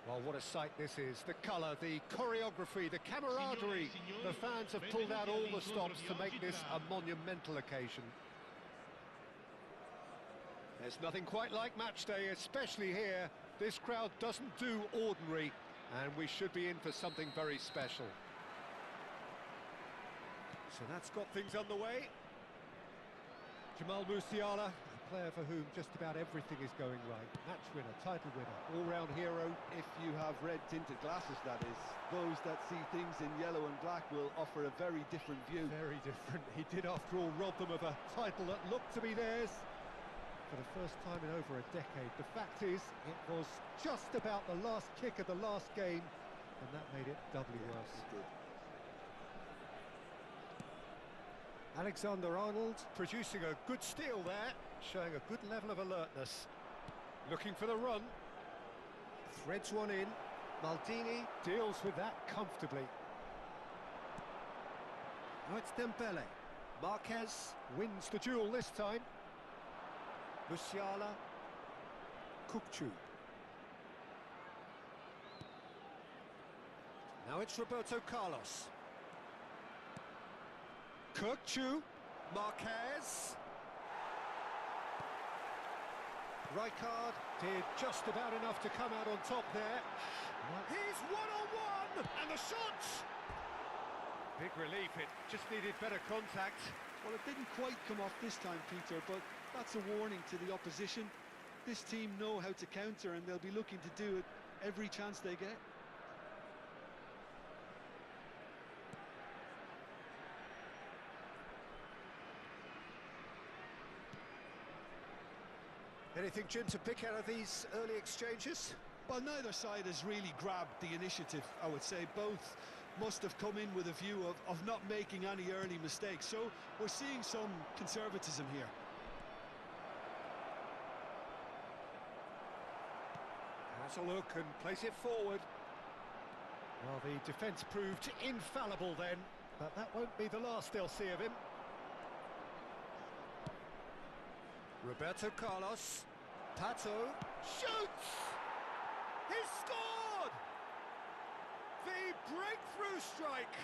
Well, what a sight this is. The colour, the choreography, the camaraderie. The fans have pulled out all the stops to make this a monumental occasion. There's nothing quite like match day, especially here. This crowd doesn't do ordinary, and we should be in for something very special. So that's got things underway. Jamal Musiala, a player for whom just about everything is going right. Match winner, title winner, all-round hero. If you have red tinted glasses, that is. Those that see things in yellow and black will offer a very different view. Very different. He did, after all, rob them of a title that looked to be theirs for the first time in over a decade. The fact is, it was just about the last kick of the last game, and that made it doubly worse. It did. Alexander-Arnold producing a good steal there, showing a good level of alertness. Looking for the run. Threads one in. Maldini deals with that comfortably. Now it's Dembele. Marquez wins the duel this time. Musiala. Kukçu. Now it's Roberto Carlos. Kukçu, Marquez. Rijkaard did just about enough to come out on top there. He's one-on-one, and the shot! Big relief, it just needed better contact. Well, it didn't quite come off this time, Peter, but that's a warning to the opposition. This team know how to counter, and they'll be looking to do it every chance they get. Anything, Jim, to pick out of these early exchanges? Well, neither side has really grabbed the initiative, I would say. Both must have come in with a view of not making any early mistakes. So we're seeing some conservatism here. Has a look and plays it forward. Well, the defence proved infallible then, but that won't be the last they'll see of him. Roberto Carlos, Pato, shoots! He's scored! The breakthrough strike!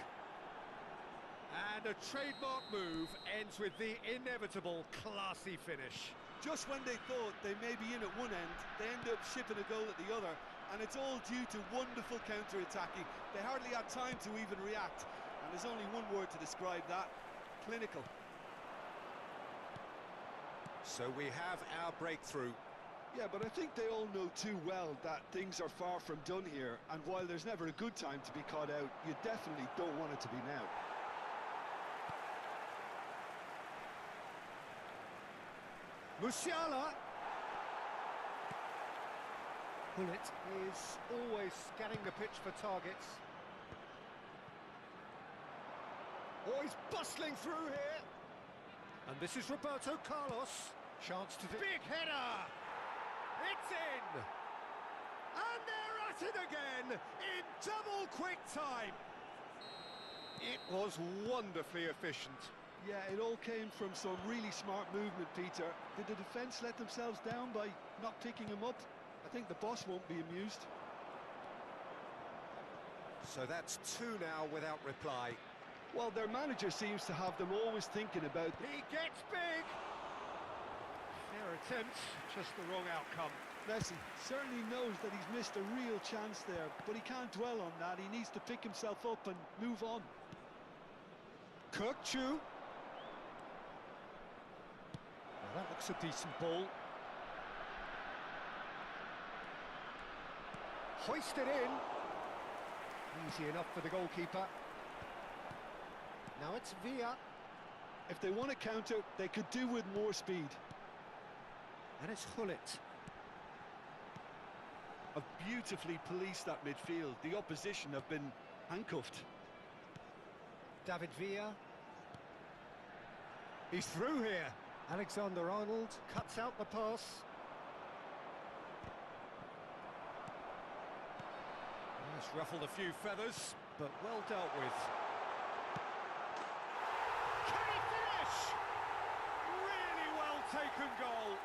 And a trademark move ends with the inevitable classy finish. Just when they thought they may be in at one end, they end up shipping a goal at the other, and it's all due to wonderful counter-attacking. They hardly had time to even react, and there's only one word to describe that: clinical. So we have our breakthrough. Yeah, but I think they all know too well that things are far from done here, and while there's never a good time to be caught out, you definitely don't want it to be now. Musiala. Bullet is always scanning the pitch for targets. Oh, he's bustling through here. And this is Roberto Carlos. Chance to do... Big header! It's in! And they're at it again in double quick time. It was wonderfully efficient. Yeah, it all came from some really smart movement, Peter. Did the defence let themselves down by not picking him up? I think the boss won't be amused. So that's two now without reply. Well, their manager seems to have them always thinking about... He gets big! Fair attempt, just the wrong outcome. Messi certainly knows that he's missed a real chance there, but he can't dwell on that. He needs to pick himself up and move on. Kirkchu. Well, that looks a decent ball. Hoisted in. Easy enough for the goalkeeper. Now it's Villa. If they want to counter, they could do with more speed. And it's Hullet. Have beautifully policed that midfield. The opposition have been handcuffed. David Villa. He's through here. Alexander-Arnold cuts out the pass. It's ruffled a few feathers, but well dealt with. Can he finish? Really well taken goal.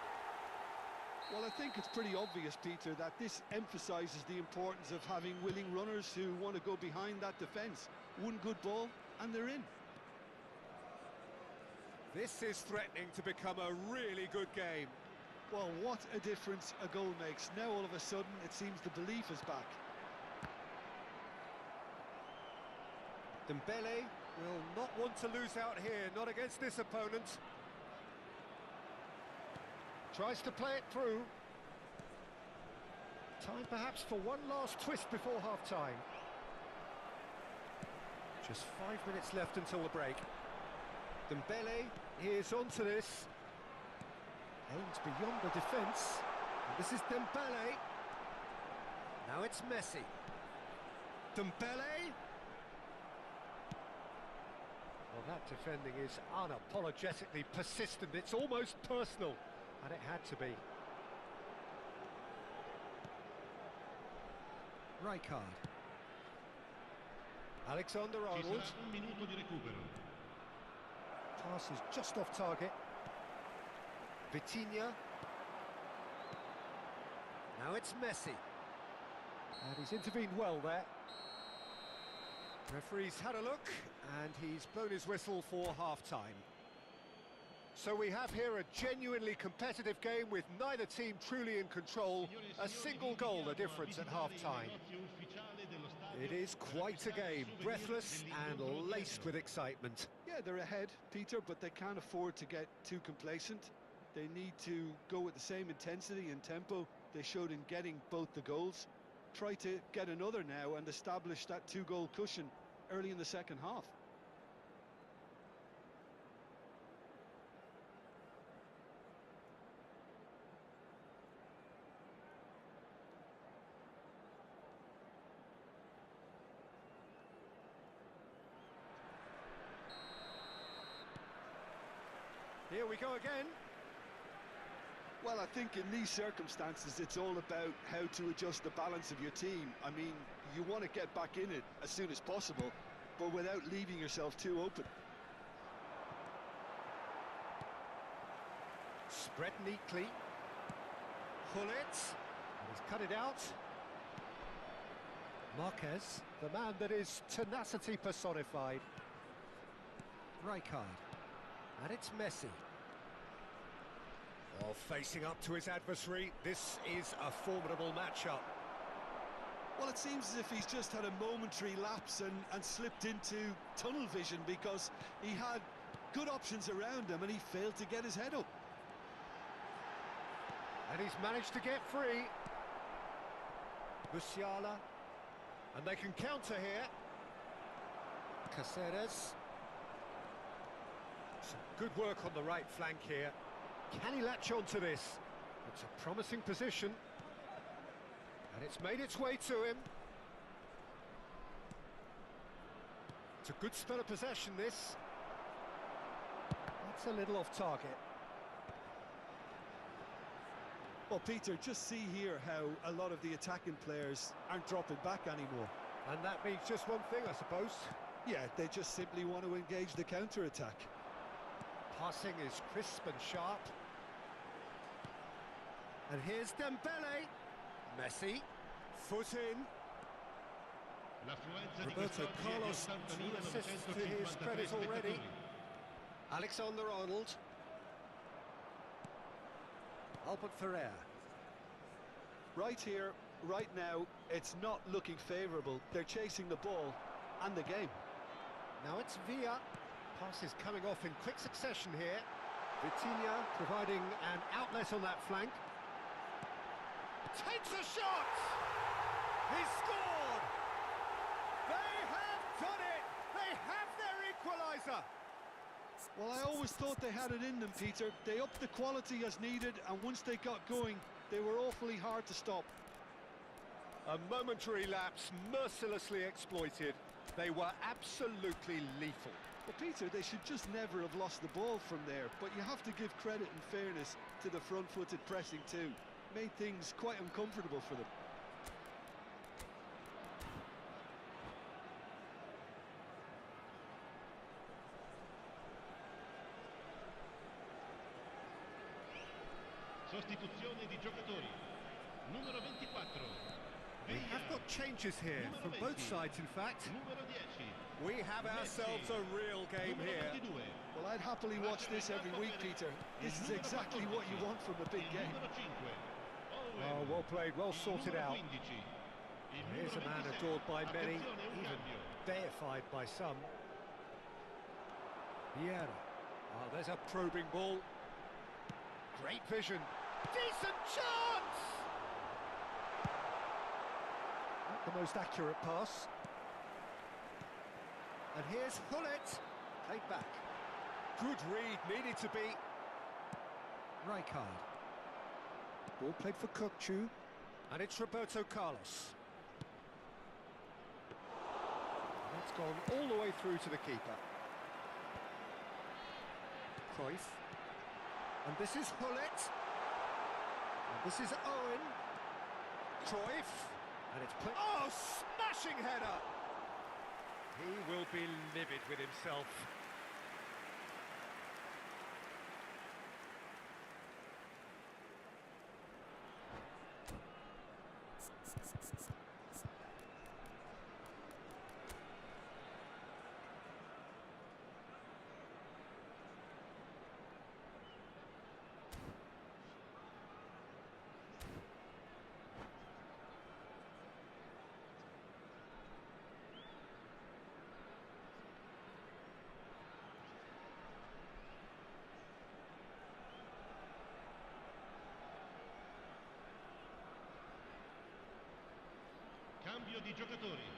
Well, I think it's pretty obvious, Peter, that this emphasises the importance of having willing runners who want to go behind that defence. One good ball, and they're in. This is threatening to become a really good game. Well, what a difference a goal makes. Now, all of a sudden, it seems the belief is back. Dembele will not want to lose out here, not against this opponent. Tries to play it through. Time perhaps for one last twist before half-time. Just 5 minutes left until the break. Dembele is onto this. Aims beyond the defence. And this is Dembele. Now it's Messi. Dembele. Well, that defending is unapologetically persistent. It's almost personal. And it had to be. Rijkaard. Alexander-Arnold. Pass is just off target. Vitinha. Now it's Messi. And he's intervened well there. Referee's had a look, and he's blown his whistle for half-time. So we have here a genuinely competitive game with neither team truly in control. A single goal the difference at half-time. It is quite a game, breathless and laced with excitement. Yeah, they're ahead, Peter, but they can't afford to get too complacent. They need to go with the same intensity and tempo they showed in getting both the goals. Try to get another now and establish that two-goal cushion early in the second half. Here we go again. Well, I think in these circumstances, it's all about how to adjust the balance of your team. I mean, you want to get back in it as soon as possible, but without leaving yourself too open. Spread neatly. Hullet. He's cut it out. Marquez, the man that is tenacity personified. Rijkaard. And it's Messi. Well, facing up to his adversary, this is a formidable matchup. Well, it seems as if he's just had a momentary lapse and slipped into tunnel vision because he had good options around him and he failed to get his head up. And he's managed to get free. Musiala. And they can counter here. Caceres. Some good work on the right flank here. Can he latch on to this? It's a promising position. And it's made its way to him. It's a good spell of possession, this. That's a little off target. Well, Peter, just see here how a lot of the attacking players aren't dropping back anymore. And that means just one thing, I suppose. Yeah, they just simply want to engage the counter-attack. Passing is crisp and sharp. And here's Dembele. Messi. Foot in. Roberto Carlos, 2 assists to his credit already. Alexander-Arnold. Albert Ferrer. Right here, right now, it's not looking favourable. They're chasing the ball and the game. Now it's Villa. Pass is coming off in quick succession here. Vitinha providing an outlet on that flank. Takes a shot! He scored! They have done it! They have their equaliser! Well, I always thought they had it in them, Peter. They upped the quality as needed, and once they got going, they were awfully hard to stop. A momentary lapse, mercilessly exploited. They were absolutely lethal. Well, Peter, they should just never have lost the ball from there, but you have to give credit and fairness to the front-footed pressing too. Made things quite uncomfortable for them. Sostituzione di giocatori. Numero 24. We have got changes here from both sides, in fact. Numero 10. We have ourselves a real game here. Well, I'd happily watch this every week, Peter. This is exactly what you want from a big game. Oh, well played, well sorted out. Here's a man adored by many, even deified by some. Vieira. Oh, there's a probing ball. Great vision. Decent chance! Not the most accurate pass. And here's Hullet. Played back. Good read, needed to be. Rijkaard. Ball played for Kokchu. And it's Roberto Carlos. That's gone all the way through to the keeper. Cruyff. And this is Hullet. And this is Owen. Cruyff. And it's played. Oh, smashing header! He will be livid with himself. Cambio di giocatori.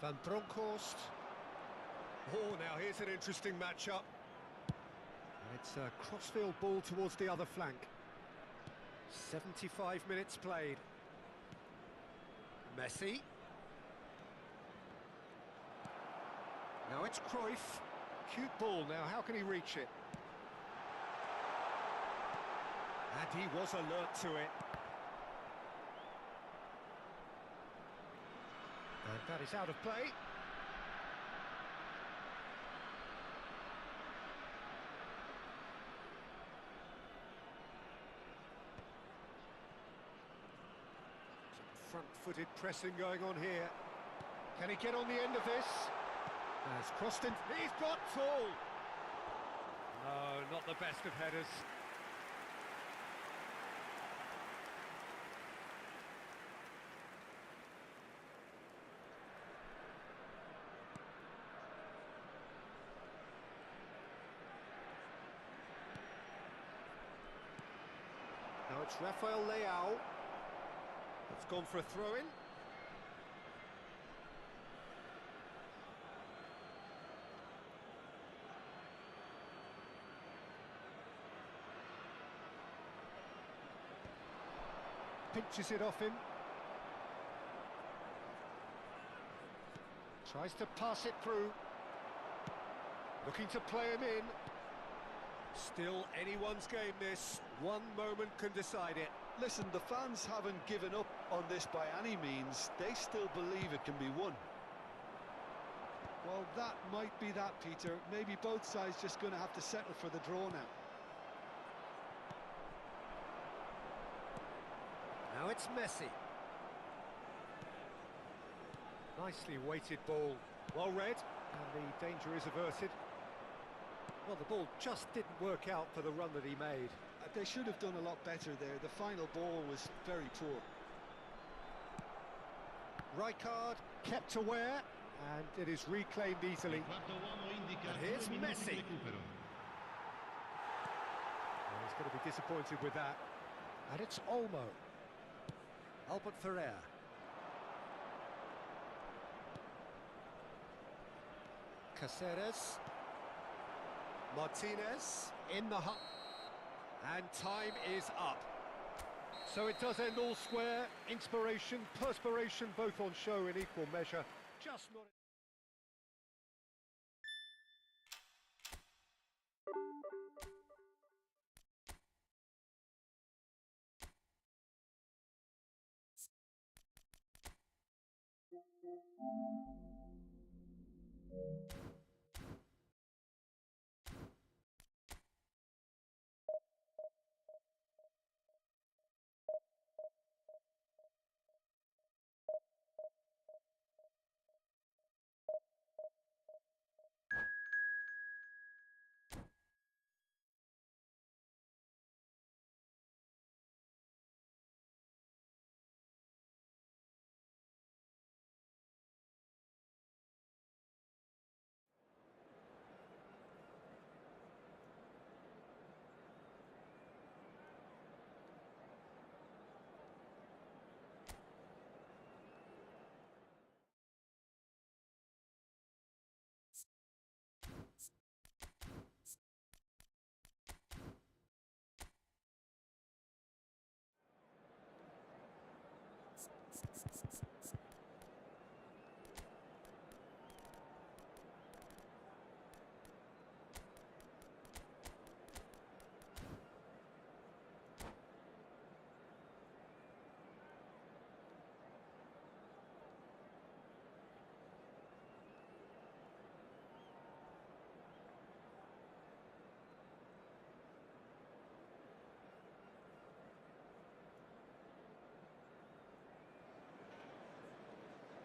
Van Bronckhorst. Oh, now here's an interesting matchup. And it's a crossfield ball towards the other flank. 75 minutes played. Messi. Now it's Cruyff. Cute ball now, how can he reach it? And he was alert to it. And that is out of play. Some front-footed pressing going on here. Can he get on the end of this? Has crossed in. He's got tall. No, not the best of headers. Now it's Rafael Leao. It's gone for a throw-in. Pinches it off him. Tries to pass it through. Looking to play him in. Still anyone's game this. One moment can decide it. Listen, the fans haven't given up on this by any means. They still believe it can be won. Well, that might be that, Peter. Maybe both sides just going to have to settle for the draw now. Now it's Messi. Nicely weighted ball. Well read, and the danger is averted. Well, the ball just didn't work out for the run that he made. They should have done a lot better there. The final ball was very poor. Rijkaard kept aware, and it is reclaimed easily. And here's Messi. Well, he's going to be disappointed with that. And it's Olmo. Albert Ferrer. Caceres. Martinez in the hut. And time is up. So it does end all square. Inspiration, perspiration, both on show in equal measure. Just not...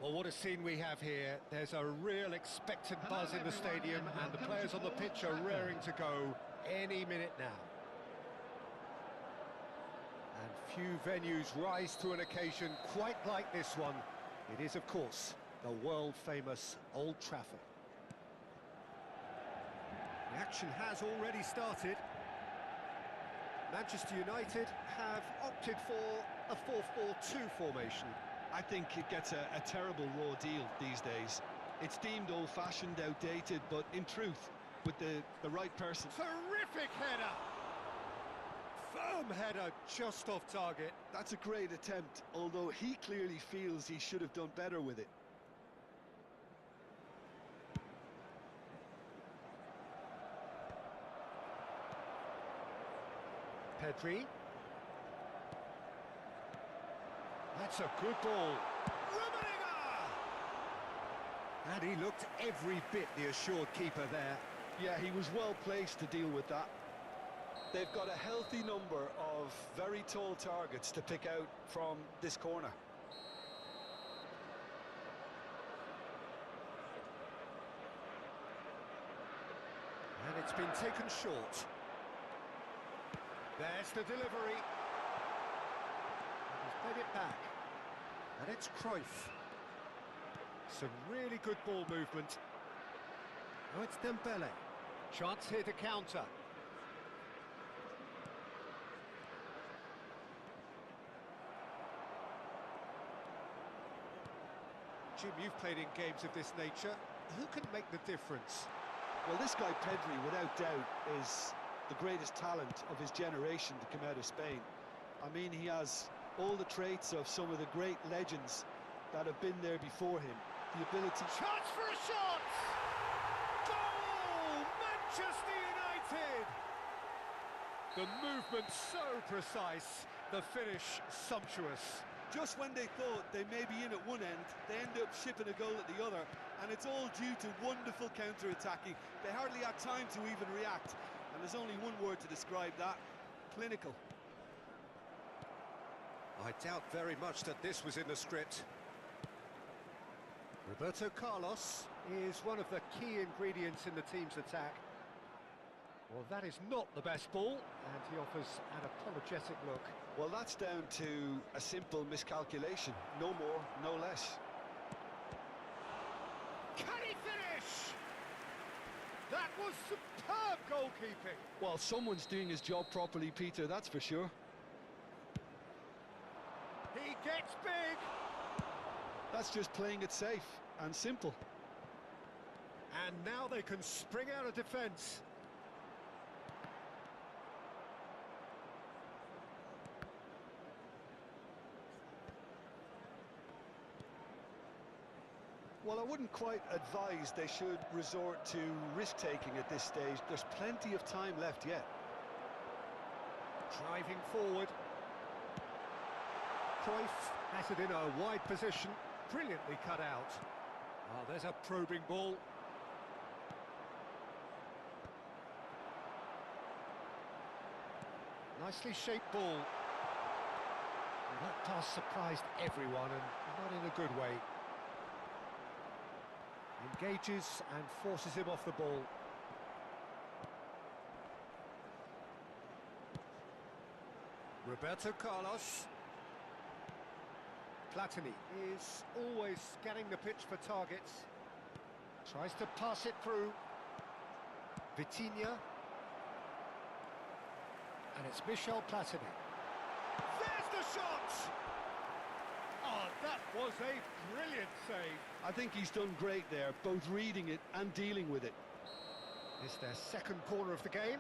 Well, what a scene we have here. There's a real expectant buzz in the stadium, and the players on the pitch are raring to go any minute now. And few venues rise to an occasion quite like this one. It is, of course, the world-famous Old Trafford. The action has already started. Manchester United have opted for a 4-4-2 formation. I think it gets a terrible raw deal these days. It's deemed old-fashioned, outdated, but in truth, with the right person. Terrific header! Firm header, just off target. That's a great attempt, although he clearly feels he should have done better with it. Pedri. That's a good ball. And he looked every bit the assured keeper there. Yeah, he was well placed to deal with that. They've got a healthy number of very tall targets to pick out from this corner. And it's been taken short. There's the delivery. He's played it back. And it's Cruyff. Some really good ball movement. Oh, it's Dembele. Chance here to counter. Jim, you've played in games of this nature. Who can make the difference? Well, this guy Pedri, without doubt, is the greatest talent of his generation to come out of Spain. I mean, he has all the traits of some of the great legends that have been there before him. The ability... Chance for a shot! Goal! Manchester United! The movement so precise, the finish sumptuous. Just when they thought they may be in at one end, they end up shipping a goal at the other, and it's all due to wonderful counter-attacking. They hardly had time to even react, and there's only one word to describe that: clinical. I doubt very much that this was in the script. Roberto Carlos is one of the key ingredients in the team's attack. Well, that is not the best ball, and he offers an apologetic look. Well, that's down to a simple miscalculation. No more, no less. Can he finish? That was superb goalkeeping. Well, someone's doing his job properly, Peter, that's for sure. He gets big. That's just playing it safe and simple. And now they can spring out of defence. Well, I wouldn't quite advise they should resort to risk-taking at this stage. There's plenty of time left yet. Driving forward. Cruyff has it in a wide position. Brilliantly cut out. Oh, there's a probing ball. Nicely shaped ball. And that pass surprised everyone, and not in a good way. Engages and forces him off the ball. Roberto Carlos. Platini is always scanning the pitch for targets. Tries to pass it through. Vitinha. And it's Michel Platini. There's the shot! Oh, that was a brilliant save. I think he's done great there, both reading it and dealing with it. It's their second corner of the game.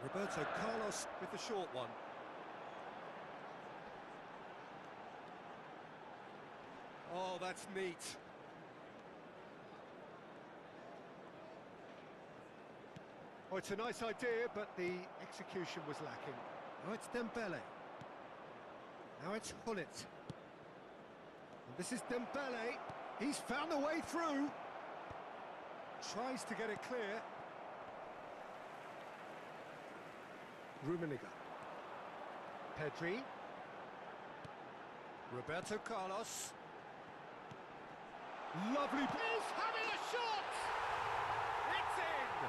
Roberto Carlos with the short one. Oh, that's neat. Oh, it's a nice idea, but the execution was lacking. Now it's Dembele. Now it's Hullet. And this is Dembele. He's found a way through. Tries to get it clear. Rummenigge. Pedri. Roberto Carlos. Lovely. He's having a shot! It's in!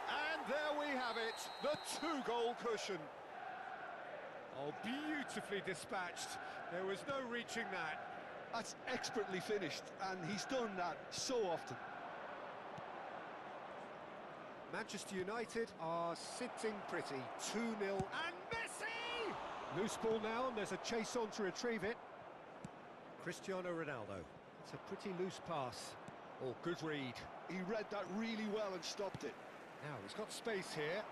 And there we have it, the two-goal cushion. Oh, beautifully dispatched. There was no reaching that. That's expertly finished, and he's done that so often. Manchester United are sitting pretty. 2-0, and Messi! Loose ball now, and there's a chase on to retrieve it. Cristiano Ronaldo. It's a pretty loose pass. Oh, good read. He read that really well and stopped it. Now, he's got space here.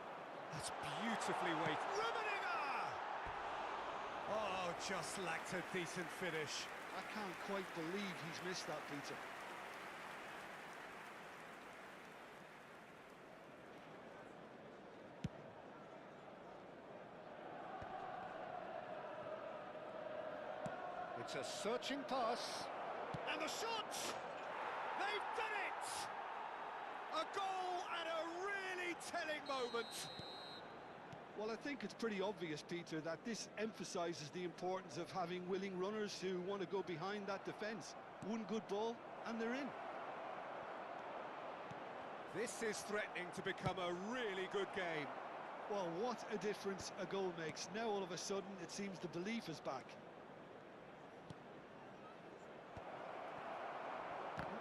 That's beautifully weighted. Rummenigge! Oh, just lacked a decent finish. I can't quite believe he's missed that, Peter. It's a searching pass. And the shot! They've done it! A goal at a really telling moment. Well, I think it's pretty obvious, Peter, that this emphasises the importance of having willing runners who want to go behind that defence. One good ball, and they're in. This is threatening to become a really good game. Well, what a difference a goal makes. Now, all of a sudden, it seems the belief is back.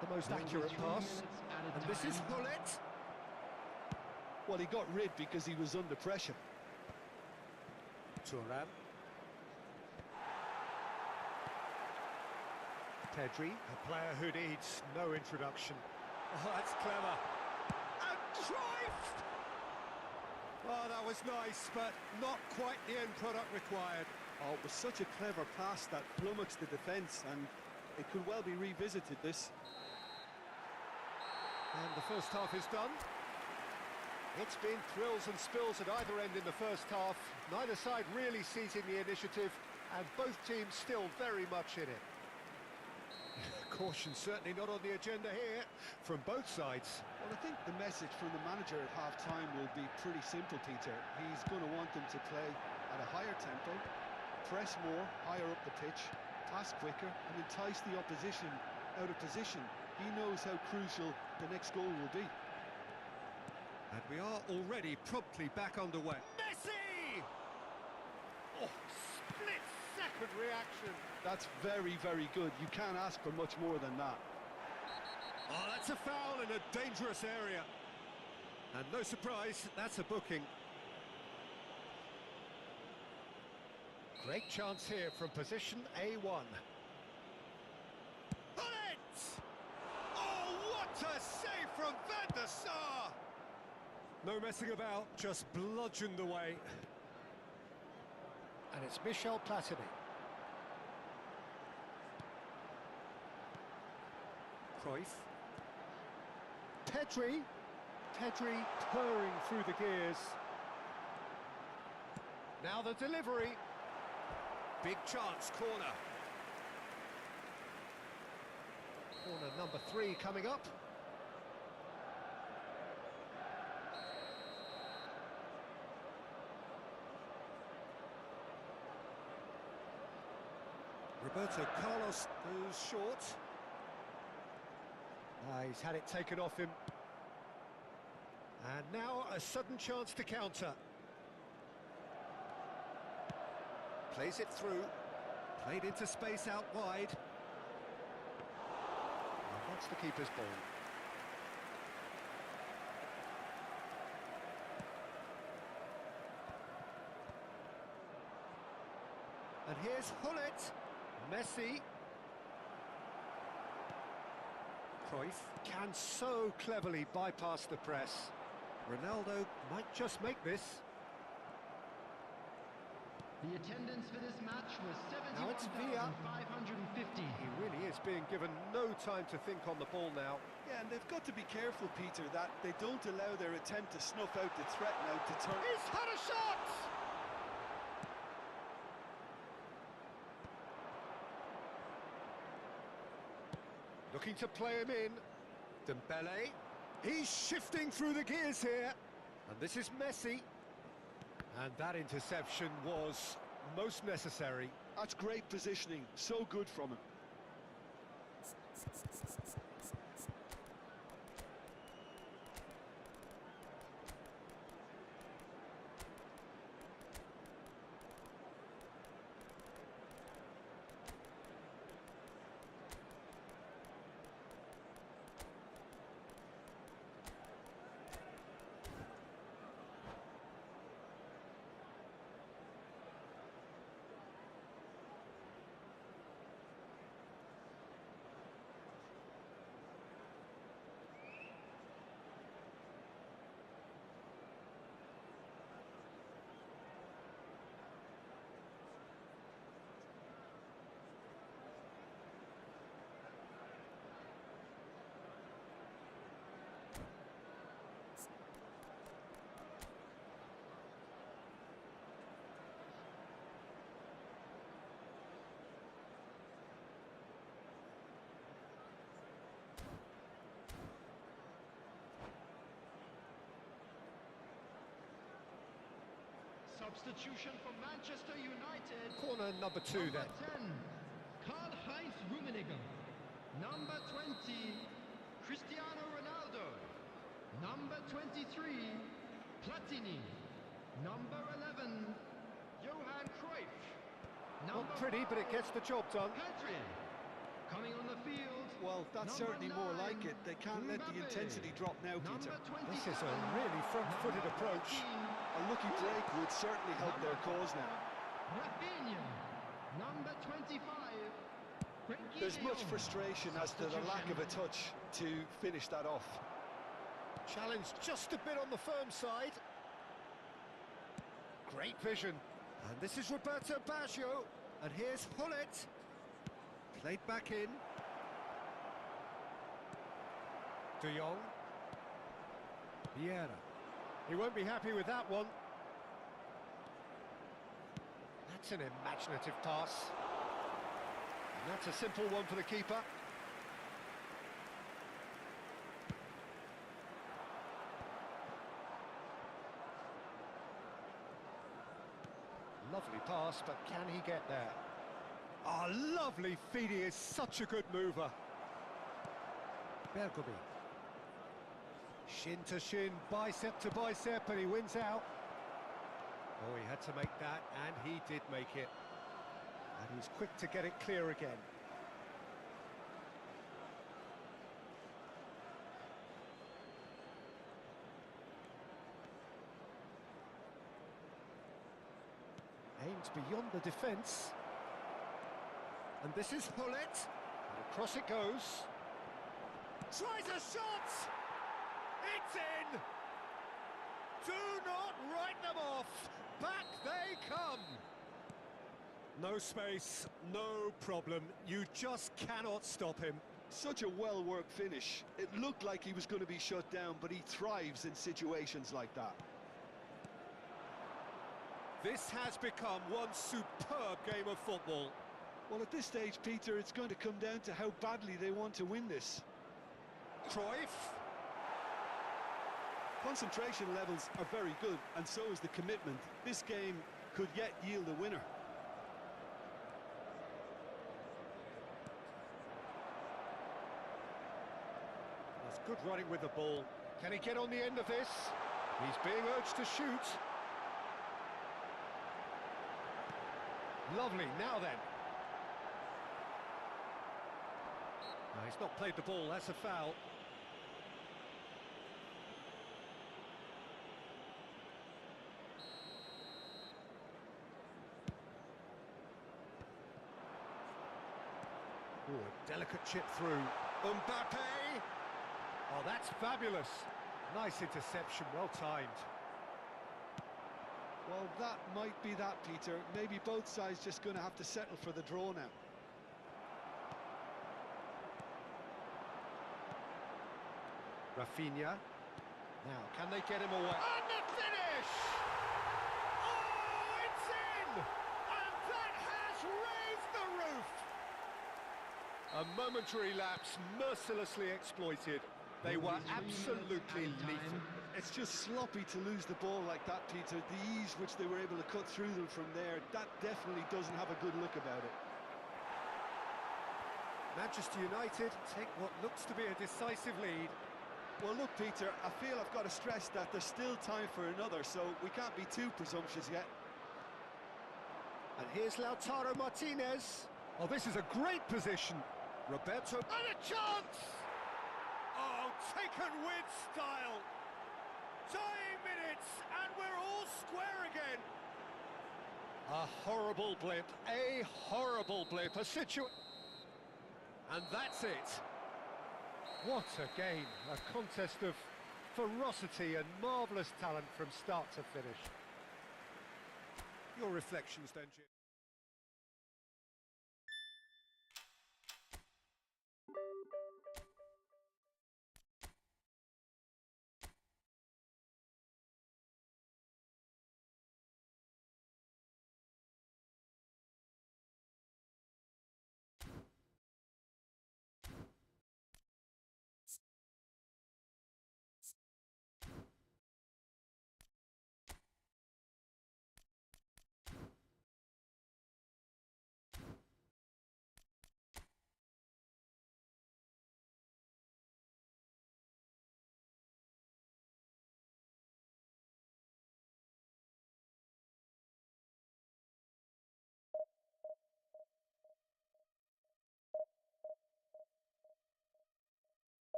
The most accurate pass. added And time. this is Hullet. Well, he got rid because he was under pressure. Thuram. Pedri, a player who needs no introduction. Oh, that's clever. And Cruyff! Oh, that was nice, but not quite the end product required. Oh, it was such a clever pass that flummoxed the defence, and it could well be revisited, this. And the first half is done. It's been thrills and spills at either end in the first half. Neither side really seizing the initiative, and both teams still very much in it. Caution certainly not on the agenda here from both sides. Well, I think the message from the manager at half-time will be pretty simple, Peter. He's going to want them to play at a higher tempo, press more, higher up the pitch, pass quicker, and entice the opposition out of position. He knows how crucial the next goal will be. And we are already promptly back underway. Messi! Oh, split-second reaction. That's very, very good. You can't ask for much more than that. Oh, that's a foul in a dangerous area. And no surprise, that's a booking. Great chance here from position A1. Hullet! Oh, what a save from Van der Sar! No messing about, just bludgeoned away. And it's Michel Platini. Cruyff. Pedri purring through the gears. Now the delivery. Big chance, corner. Corner number 3 coming up. Roberto Carlos goes short. He's had it taken off him. And now a sudden chance to counter. Plays it through. Played into space out wide. And that's the keeper's ball. And here's Hullet. Messi. Cruyff can so cleverly bypass the press. Ronaldo might just make this. The attendance for this match was Now it's Villa. 71,550. He really is being given no time to think on the ball now. Yeah, and they've got to be careful, Peter, that they don't allow their attempt to snuff out the threat now to turn. He's had a shot! Looking to play him in. Dembele. He's shifting through the gears here. And this is Messi. And that interception was most necessary. That's great positioning, so good from him. Substitution for Manchester United. Corner number 2 then. Number 10, Karl-Heinz Rummenigge. Number 20, Cristiano Ronaldo. Number 23, Platini. Number 11, Johan Cruyff. Not pretty, but it gets the job done. Pedri. Coming on the field. Well, that's Number certainly more 9, like it. They can't let the Mbappe. intensity drop now, Peter. Number This is a 27, really front-footed number approach. 14, A lucky break would certainly help their cause now. Rafinha. Number 25. Frenkie There's de much Jong. frustration as to the lack of a touch to finish that off. Challenge just a bit on the firm side. Great vision. And this is Roberto Baggio. And here's Hullet. Played back in. De Jong. Vieira. He won't be happy with that one. That's an imaginative pass. And that's a simple one for the keeper. Lovely pass, but can he get there? Ah, lovely feed. He is such a good mover. Bergomi. Shin to shin, bicep to bicep, and he wins out. Oh, he had to make that, and he did make it. And he's quick to get it clear again. Aimed beyond the defence. And this is Hullet. And across it goes. Tries a shot! It's in! Do not write them off! Back they come! No space, no problem. You just cannot stop him. Such a well-worked finish. It looked like he was going to be shut down, but he thrives in situations like that. This has become one superb game of football. Well, at this stage, Peter, it's going to come down to how badly they want to win this. Cruyff. Concentration levels are very good, and so is the commitment. This game could yet yield a winner. That's good running with the ball. Can he get on the end of this? He's being urged to shoot. Lovely, now then. No, he's not played the ball, that's a foul. Ooh, a delicate chip through. Mbappe! Oh, that's fabulous. Nice interception, well timed. Well, that might be that, Peter. Maybe both sides just going to have to settle for the draw now. Rafinha. Now, can they get him away? And the finish! Oh, it's in! And that has raised the roof! A momentary lapse, mercilessly exploited. They were absolutely lethal. It's just sloppy to lose the ball like that, Peter. The ease which they were able to cut through them from there, that definitely doesn't have a good look about it. Manchester United take what looks to be a decisive lead. Well, look, Peter, I feel I've got to stress that there's still time for another, so we can't be too presumptuous yet. And here's Lautaro Martinez. Oh, this is a great position. Roberto, and a chance! Oh, taken with style. Dying minutes, and we're all square again. A horrible blip, a situation. And that's it. What a game, a contest of ferocity and marvellous talent from start to finish. Your reflections then, Jim?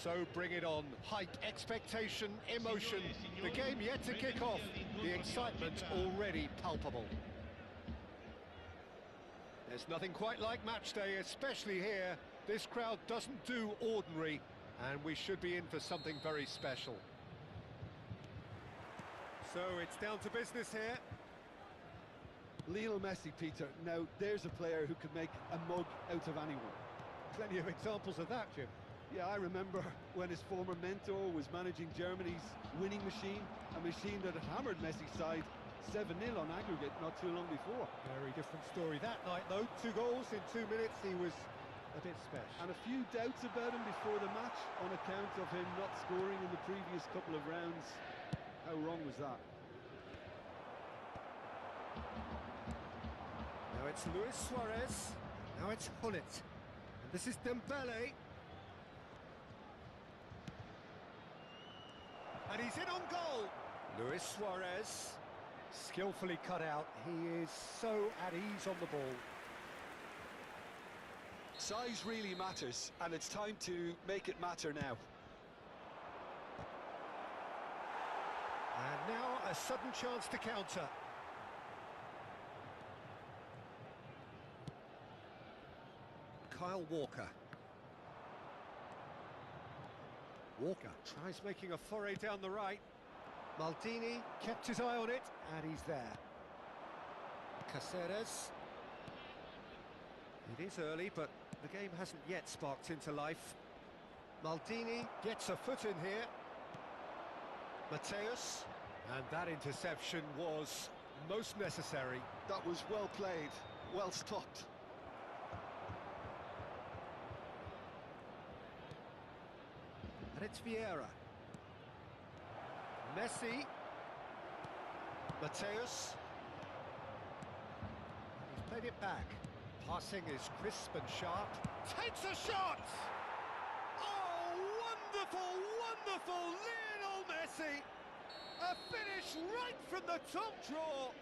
So bring it on. Hype, expectation, emotion. The game yet to kick off. The excitement already palpable. There's nothing quite like match day, especially here. This crowd doesn't do ordinary, and we should be in for something very special. So it's down to business here. Lionel Messi, Peter. Now, there's a player who can make a mug out of anyone. Plenty of examples of that, Jim. Yeah, I remember when his former mentor was managing Germany's winning machine, a machine that had hammered Messi's side 7-0 on aggregate not too long before. Very different story that night, though. 2 goals in 2 minutes. He was a bit special. And a few doubts about him before the match on account of him not scoring in the previous couple of rounds. How wrong was that? Now it's Luis Suarez. Now it's Hullet. And this is Dembele. And he's in on goal. Luis Suarez. Skillfully cut out. He is so at ease on the ball. Size really matters, and it's time to make it matter now. And now a sudden chance to counter. Kyle Walker. Walker tries making a foray down the right. Maldini kept his eye on it, and he's there. Caceres. It is early, but the game hasn't yet sparked into life. Maldini gets a foot in here. Mateus. And that interception was most necessary. That was well played, well stopped. And it's Vieira. Messi. Mateus. He's played it back. Passing is crisp and sharp. Takes a shot! Oh, wonderful, wonderful Lionel Messi! A finish right from the top draw!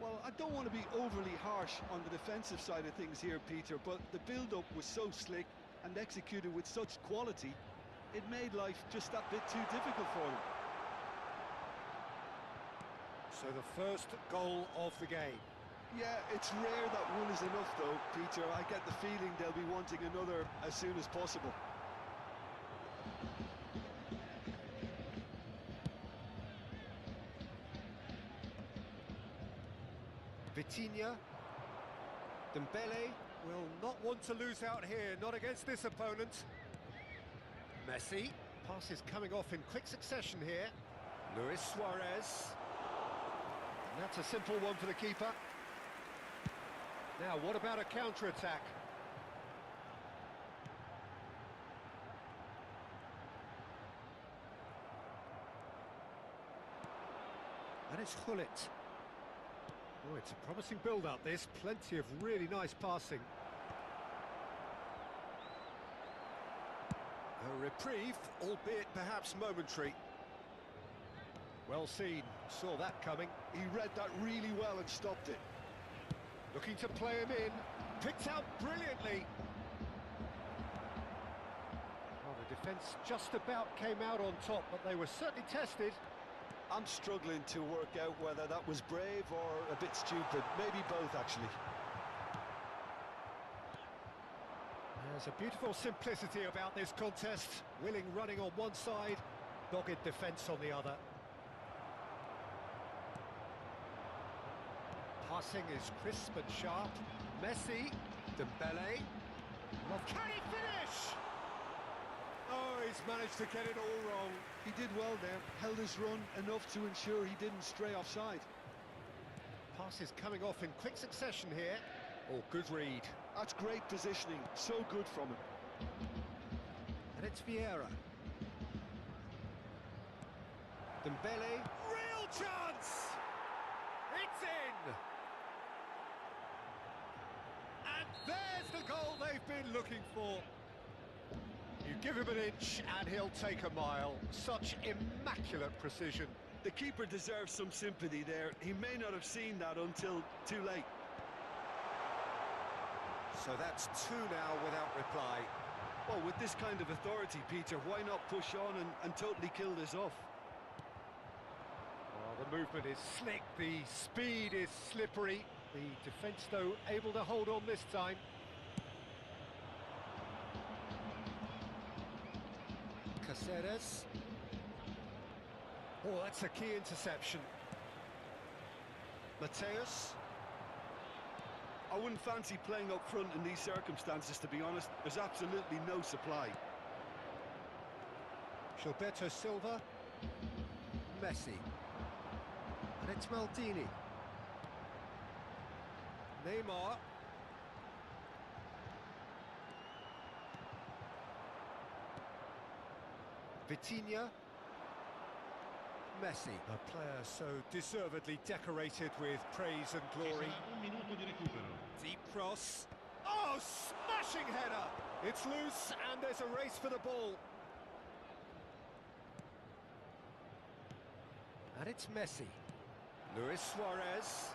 Well, I don't want to be overly harsh on the defensive side of things here, Peter, but the build-up was so slick and executed with such quality, it made life just that bit too difficult for them. So the first goal of the game. Yeah, it's rare that one is enough though, Peter. I get the feeling they'll be wanting another as soon as possible. Vitinha. Dembele will not want to lose out here, not against this opponent. Messi. Passes coming off in quick succession here. Luis Suarez. And that's a simple one for the keeper. Now, what about a counter-attack? And it's Hullet. Oh, it's a promising build-up, this. Plenty of really nice passing. A reprieve, albeit perhaps momentary. Well seen, saw that coming. He read that really well and stopped it. Looking to play him in, picked out brilliantly. Well, the defence just about came out on top, but they were certainly tested. I'm struggling to work out whether that was brave or a bit stupid. Maybe both, actually. There's a beautiful simplicity about this contest. Willing running on one side, dogged defence on the other. Passing is crisp and sharp. Messi, Dembele. Well, can he finish? Oh, he's managed to get it all wrong. He did well there, held his run enough to ensure he didn't stray offside. Passes coming off in quick succession here. Oh, good read. That's great positioning, so good from him. And it's Vieira. Dembele, real chance! It's in! And there's the goal they've been looking for. You give him an inch and he'll take a mile. Such immaculate precision. The keeper deserves some sympathy there. He may not have seen that until too late. So that's 2 now without reply. Well, with this kind of authority, Peter, why not push on and totally kill this off? Well, the movement is slick, the speed is slippery. The defence, though, able to hold on this time. Caceres. Oh, that's a key interception. Mateus. I wouldn't fancy playing up front in these circumstances, to be honest. There's absolutely no supply. Gilberto Silva. Messi. And it's Maldini. Neymar. Vitinha. Messi. A player so deservedly decorated with praise and Ci glory. sarà un minuto di recupero. Deep cross. Oh, smashing header! It's loose and there's a race for the ball. And it's Messi. Luis Suarez.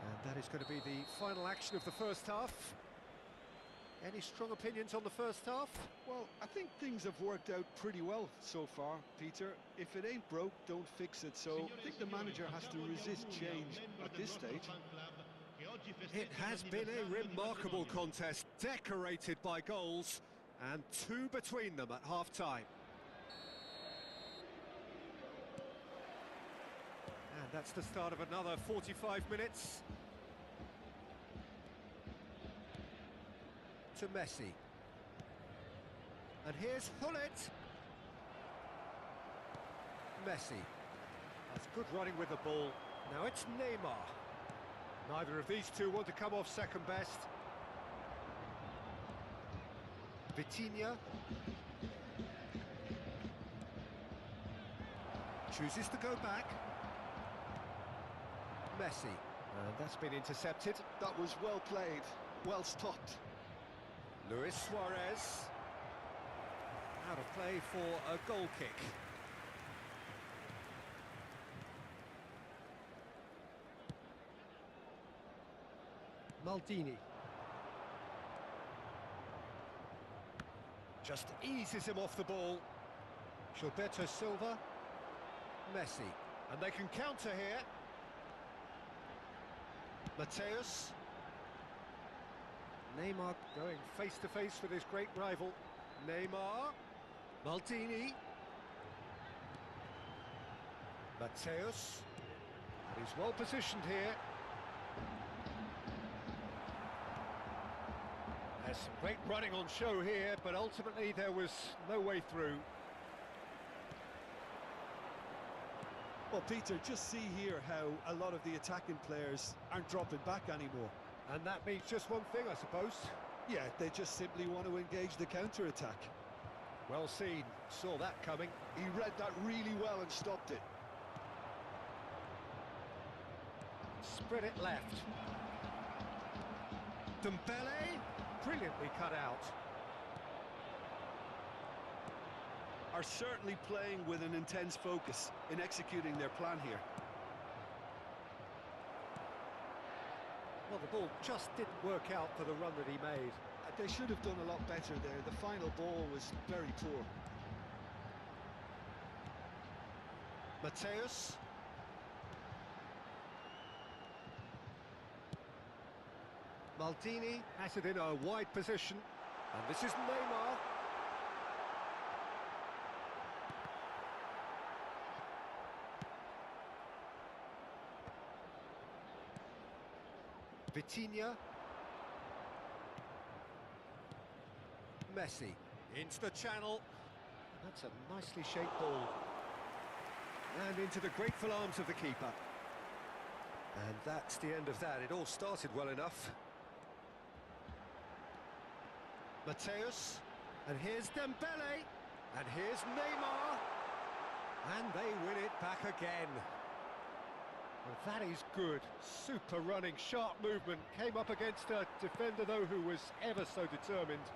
And that is going to be the final action of the first half. Any strong opinions on the first half? Well, I think things have worked out pretty well so far, Peter. If it ain't broke, don't fix it. So I think the manager has to resist change at this stage. It has been a remarkable contest, decorated by goals, and two between them at half-time. And that's the start of another 45 minutes. To Messi. And here's Hullet. Messi. That's good running with the ball. Now it's Neymar. Neither of these two want to come off second best. Vitinha. Chooses to go back. Messi. And that's been intercepted. That was well played, well stopped. Luis Suarez. Out of play for a goal kick. Maldini. Just eases him off the ball. Gilberto Silva. Messi. And they can counter here. Mateus. Neymar going face-to-face with his great rival. Neymar. Maldini. Mateus. And he's well positioned here. There's some great running on show here, but ultimately there was no way through. Well, Peter, just see here how a lot of the attacking players aren't dropping back anymore. And that means just one thing, I suppose. Yeah, they just simply want to engage the counter-attack. Well seen, saw that coming. He read that really well and stopped it. Spread it left. Dembele, brilliantly cut out. Are certainly playing with an intense focus in executing their plan here. Well, the ball just didn't work out for the run that he made. They should have done a lot better there. The final ball was very poor. Mateus. Maldini has it in a wide position. And this is Neymar. Vitinha. Messi into the channel. That's a nicely shaped ball. And into the grateful arms of the keeper. And that's the end of that. It all started well enough. Mateus. And here's Dembele. And here's Neymar. And they win it back again. Well, that is good. Super running, sharp movement. Came up against a defender, though, who was ever so determined.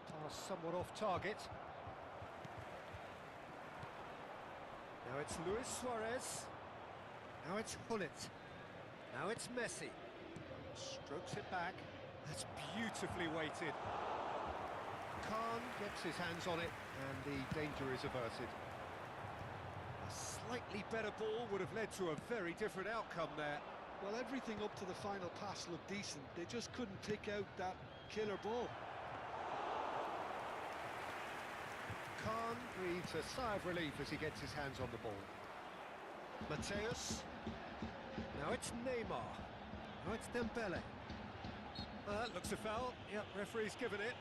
Pass somewhat off target. Now it's Luis Suarez. Now it's Hullet. Now it's Messi. Strokes it back. That's beautifully weighted. Khan gets his hands on it, and the danger is averted. A slightly better ball would have led to a very different outcome there. Well, everything up to the final pass looked decent. They just couldn't pick out that killer ball. Khan breathes a sigh of relief as he gets his hands on the ball. Mateus. Now it's Neymar. Now it's Dembele. Looks a foul. Yep, referee's given it.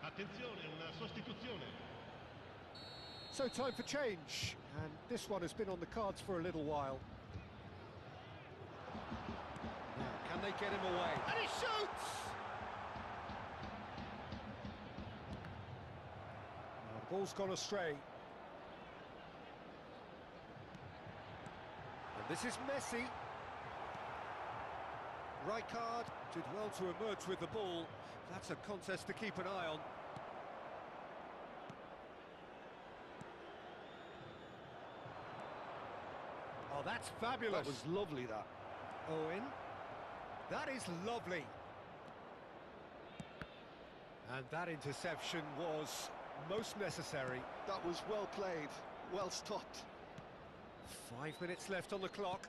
Attenzione, una sostituzione. So time for change, and this one has been on the cards for a little while. Now, can they get him away? And he shoots! Now, the ball's gone astray. And this is Messi. Rijkaard did well to emerge with the ball. That's a contest to keep an eye on. Oh, that's fabulous. That was lovely, that. Owen. That is lovely. And that interception was most necessary. That was well played, well stopped. 5 minutes left on the clock.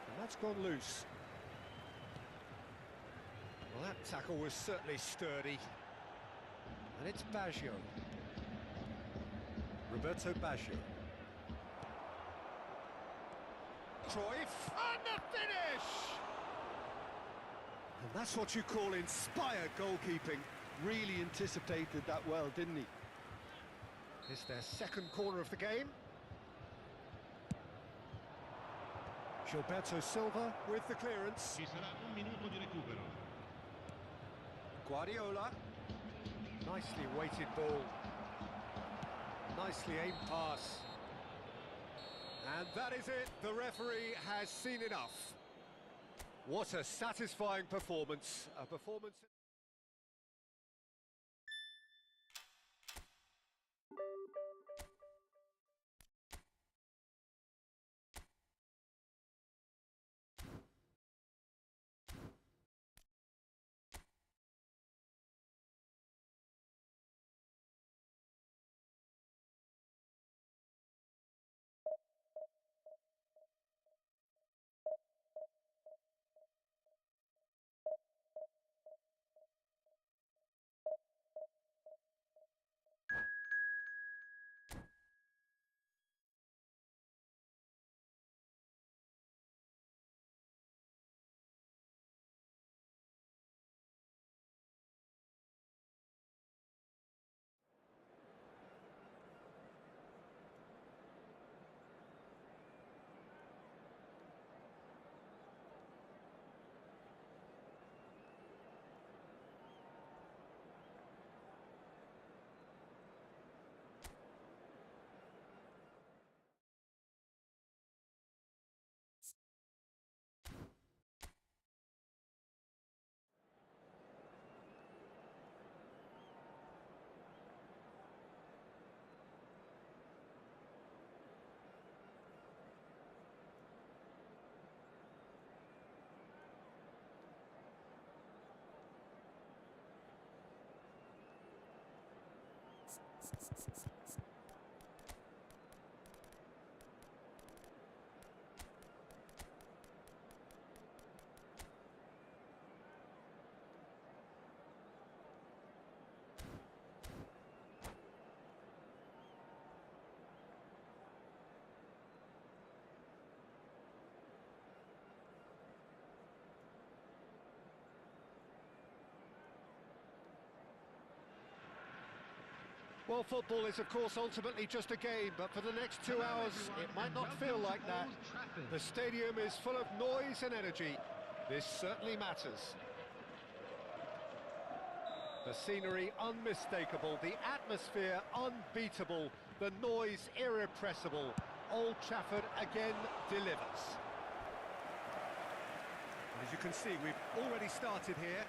And that's gone loose. Well, that tackle was certainly sturdy. And it's Baggio. Roberto Baggio. Cruyff, and the finish! And that's what you call inspired goalkeeping. Really anticipated that well, didn't he? It's their second corner of the game. Gilberto Silva with the clearance. Ci sarà un minuto di recupero. Guardiola. Nicely weighted ball. Nicely aimed pass. And that is it. The referee has seen enough. What a satisfying performance. A performance... Well, football is, of course, ultimately just a game, but for the next 2 hours, it might not feel like that. The stadium is full of noise and energy. This certainly matters. The scenery unmistakable, the atmosphere unbeatable, the noise irrepressible. Old Trafford again delivers. And as you can see, we've already started here.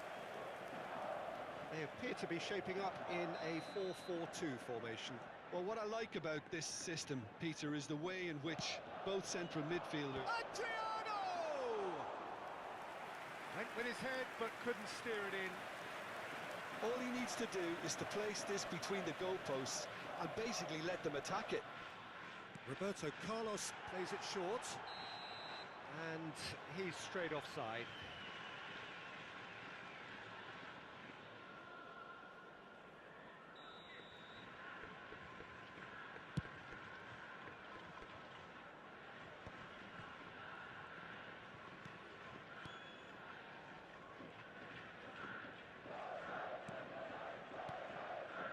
They appear to be shaping up in a 4-4-2 formation. Well, what I like about this system, Peter, is the way in which both central midfielders... Adriano! Went with his head, but couldn't steer it in. All he needs to do is to place this between the goalposts and basically let them attack it. Roberto Carlos plays it short, and he's straight offside.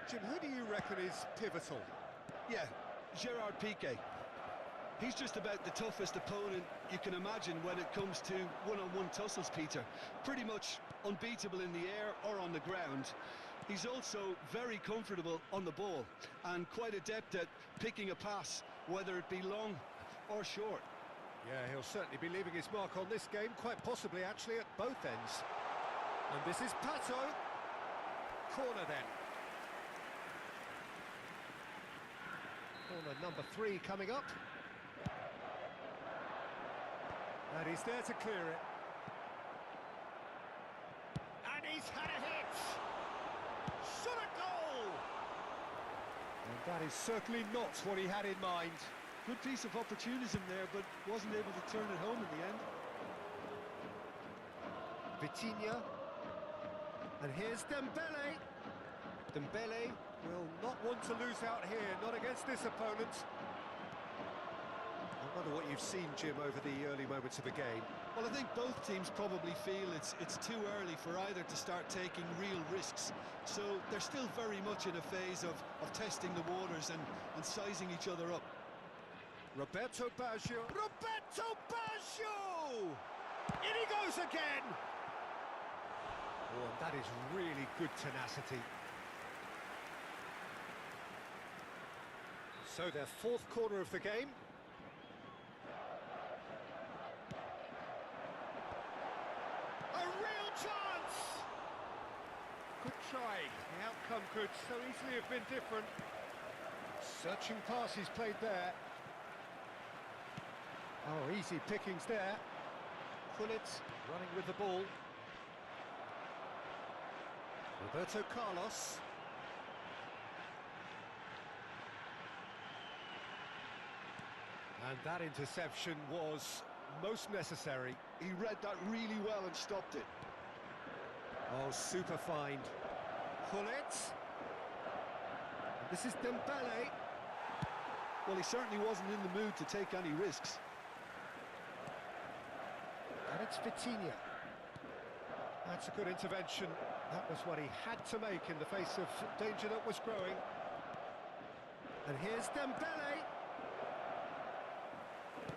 Jim, who do you reckon is pivotal? Yeah, Gerard Piqué. He's just about the toughest opponent you can imagine when it comes to one-on-one tussles, Peter. Pretty much unbeatable in the air or on the ground. He's also very comfortable on the ball and quite adept at picking a pass, whether it be long or short. Yeah, he'll certainly be leaving his mark on this game, quite possibly actually at both ends. And this is Pato. Corner then. Corner number 3 coming up. And he's there to clear it. And he's had a hit! Shot a goal! And that is certainly not what he had in mind. Good piece of opportunism there, but wasn't able to turn it home in the end. Vitinha. And here's Dembele. Dembele will not want to lose out here, not against this opponent. I wonder what you've seen, Jim, over the early moments of the game. Well, I think both teams probably feel it's too early for either to start taking real risks. So they're still very much in a phase of testing the waters and sizing each other up. Roberto Baggio. Roberto Baggio! In he goes again! Oh, and that is really good tenacity. So their 4th corner of the game. A real chance! Good try. The outcome could so easily have been different. Searching pass he's played there. Oh, easy pickings there. Gullit running with the ball. Roberto Carlos. And that interception was most necessary. He read that really well and stopped it. Oh, super find. Gullit. This is Dembele. Well, he certainly wasn't in the mood to take any risks. And it's Vitinha. That's a good intervention. That was what he had to make in the face of danger that was growing. And here's Dembele.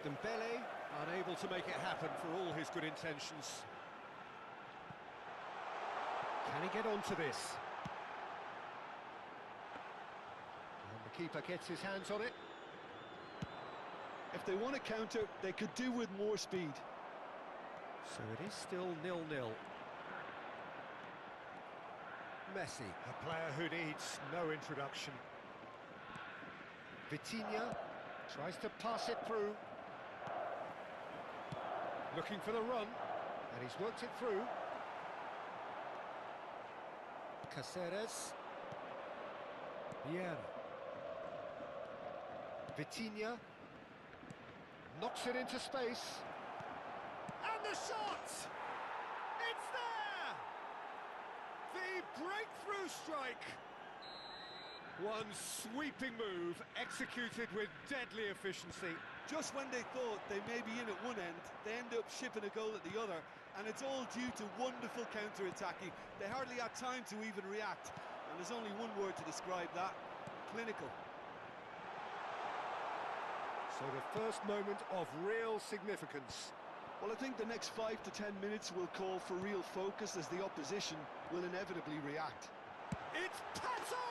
Dembele unable to make it happen for all his good intentions. Can he get onto this? And the keeper gets his hands on it. If they want to counter, they could do with more speed. So it is still 0-0. Messi, a player who needs no introduction. Vitinha tries to pass it through. Looking for the run, and he's worked it through. Caceres. Vieira. Vitinha. Knocks it into space. And the shot! It's there! The breakthrough strike! One sweeping move, executed with deadly efficiency. Just when they thought they may be in at one end, they end up shipping a goal at the other, and it's all due to wonderful counter-attacking. They hardly had time to even react, and there's only one word to describe that: clinical. So the first moment of real significance. Well, I think the next 5 to 10 minutes will call for real focus as the opposition will inevitably react. It's Pato!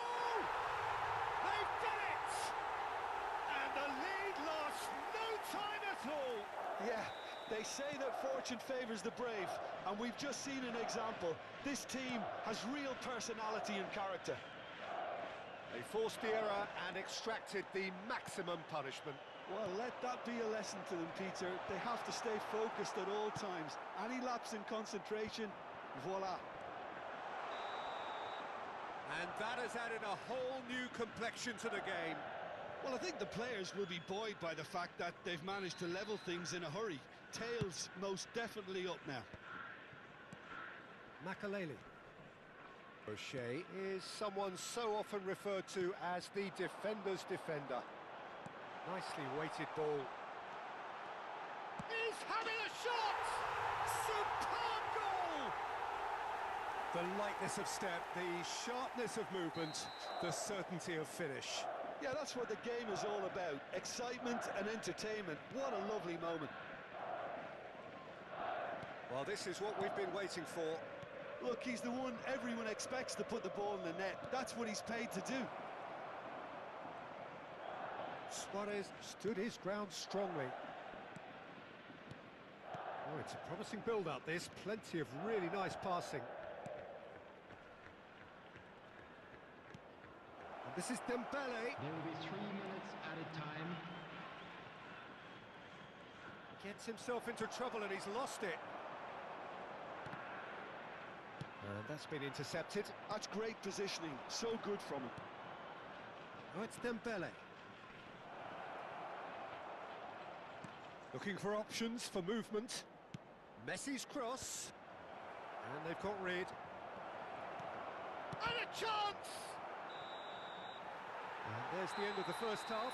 They've done it! And the lead lost no time at all. Yeah, they say that fortune favours the brave, and we've just seen an example. This team has real personality and character. They forced the error and extracted the maximum punishment. Well, let that be a lesson to them, Peter. They have to stay focused at all times. Any lapse in concentration, voila. And that has added a whole new complexion to the game. Well, I think the players will be buoyed by the fact that they've managed to level things in a hurry. Tails most definitely up now. Makaleli. O'Shea is someone so often referred to as the defender's defender. Nicely weighted ball. He's having a shot! Superb goal! The lightness of step, the sharpness of movement, the certainty of finish. Yeah, that's what the game is all about. Excitement and entertainment. What a lovely moment. Well, this is what we've been waiting for. Look, he's the one everyone expects to put the ball in the net. That's what he's paid to do. Suarez stood his ground strongly. Oh, it's a promising build-up, this. Plenty of really nice passing. And this is Dembele. There will be 3 minutes added time. Gets himself into trouble and he's lost it. And that's been intercepted. That's great positioning. So good from him. Oh, it's Dembele. Looking for options for movement. Messi's cross. And they've got rid. And a chance! And there's the end of the first half.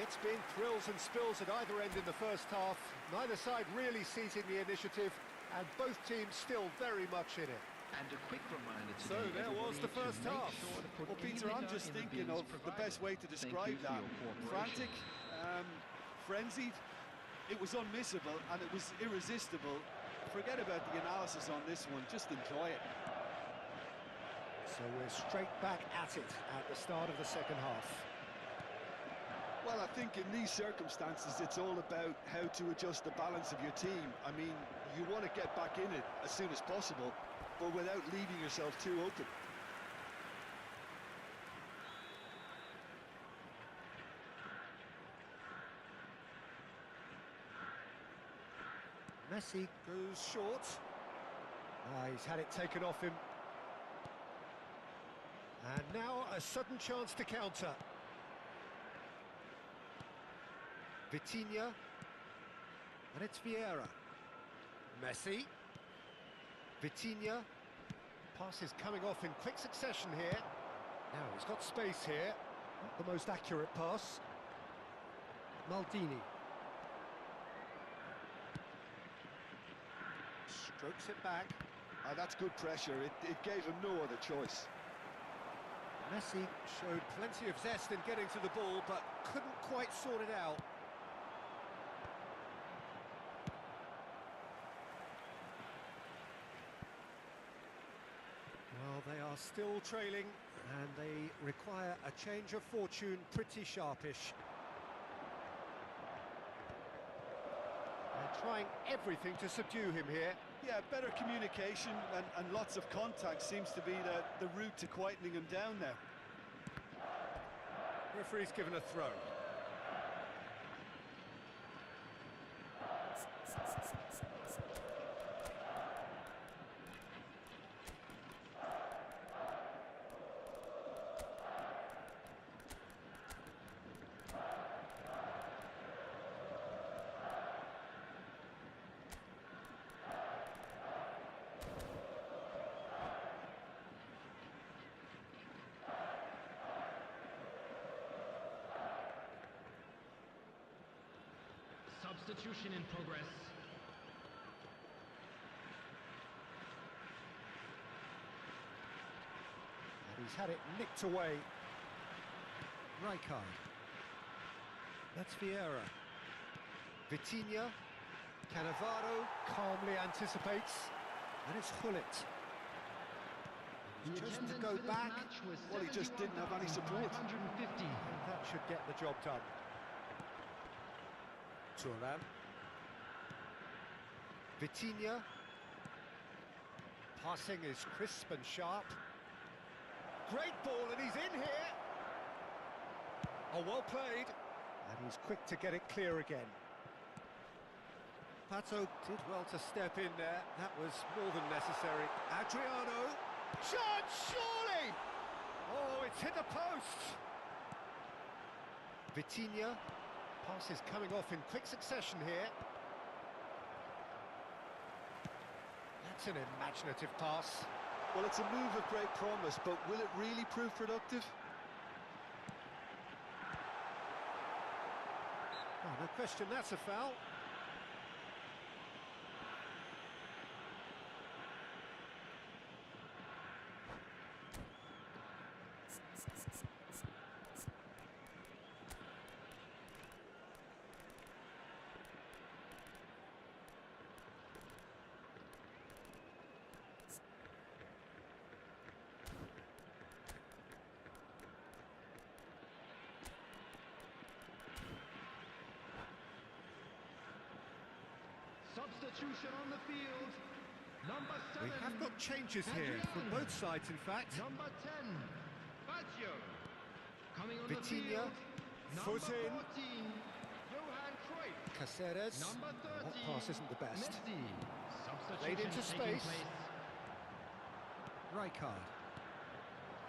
It's been thrills and spills at either end in the first half. Neither side really seizing the initiative, and both teams still very much in it. And a quick reminder So today, there was the everybody, first to make half. sure to put Well, Peter, any I'm litter just in the thinking bins of the provided. best way to Thank describe you for that. your cooperation. Frantic, frenzied. It was unmissable and it was irresistible. Forget about the analysis on this one, just enjoy it. So we're straight back at it at the start of the second half. Well, I think in these circumstances, it's all about how to adjust the balance of your team. I mean, you want to get back in it as soon as possible, but without leaving yourself too open. Messi goes short. He's had it taken off him. And now a sudden chance to counter. Vitinha. And it's Vieira. Messi. Vitinha. Pass is coming off in quick succession here. Now he's got space here. Not the most accurate pass. Maldini. Strokes it back. That's good pressure. It gave him no other choice. Messi showed plenty of zest in getting to the ball, but couldn't quite sort it out. Well, they are still trailing, and they require a change of fortune pretty sharpish. They're trying everything to subdue him here. Yeah, better communication and lots of contact seems to be the route to quietening him down now. Referee's given a throw. Substitution in progress. And he's had it nicked away. Rijkaard. That's Vieira. Vitinha. Cannavaro calmly anticipates. And it's Gullit. The Just to attendance go for this back. match was Well, he just didn't have any support. 71,550. That should get the job done. Thuram. Vitinha. Passing is crisp and sharp. Great ball, and he's in here. Oh, well played. And he's quick to get it clear again. Pato did well to step in there. That was more than necessary. Adriano. Chance, surely! Oh, it's hit the post. Vitinha. Pass is coming off in quick succession here. That's an imaginative pass. Well, it's a move of great promise, but will it really prove productive? Oh, no question, that's a foul. Substitution on the field. Number 7. We have got changes here for both sides, in fact. Number 10. Fazio. Coming on Vitinha, the field. foot in. Number 14. Johan Cruyff. Caceres. Number 30. That pass isn't the best. Messi. Substitution Played into taking space. place. Rijkaard.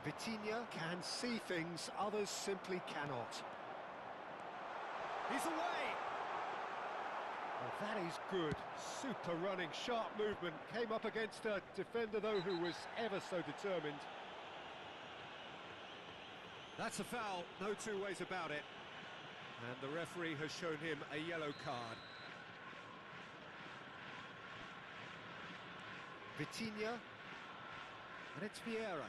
Vitinha can see things others simply cannot. He's away! Oh, that is good. Super running, sharp movement. Came up against a defender, though, who was ever so determined. That's a foul, no two ways about it. And the referee has shown him a yellow card. Vitinha. And it's Vieira.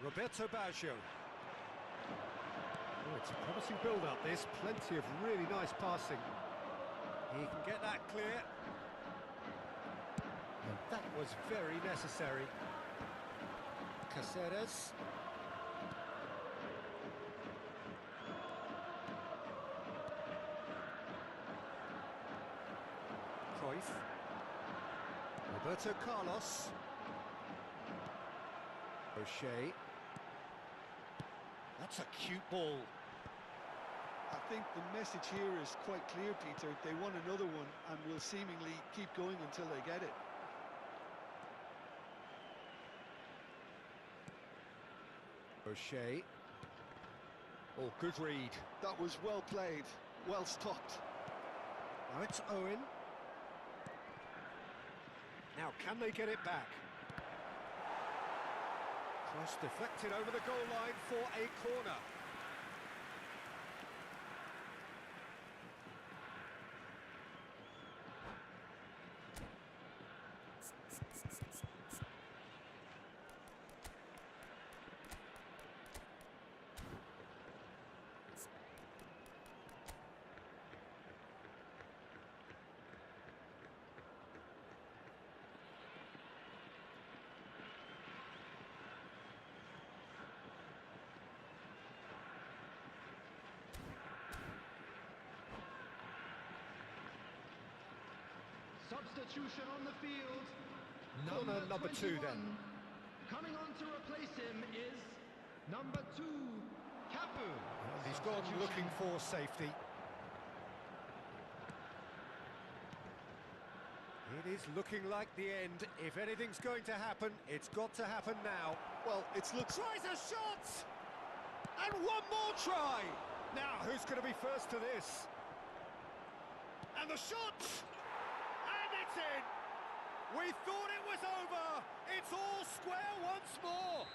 Roberto Baggio. Oh, it's a promising build-up, this. Plenty of really nice passing. He can get that clear. And that was very necessary. Caceres. Cruyff. Roberto Carlos. O'Shea. That's a cute ball. I think the message here is quite clear, Peter. They want another one and will seemingly keep going until they get it. O'Shea. Oh, good read. That was well played, well stopped. Now it's Owen. Now, can they get it back? Cross deflected over the goal line for a corner. Substitution on the field. Corner number 2 then. Coming on to replace him is number 2, Capu. And he's gone looking for safety. It is looking like the end. If anything's going to happen, it's got to happen now. Well, it's looked... Tries a shot! And one more try! Now, who's going to be first to this? And the shot! And it's in! We thought it was over! It's all square once more!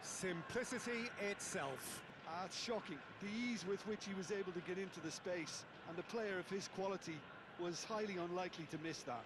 Simplicity itself. It's shocking. The ease with which he was able to get into the space, and a player of his quality was highly unlikely to miss that.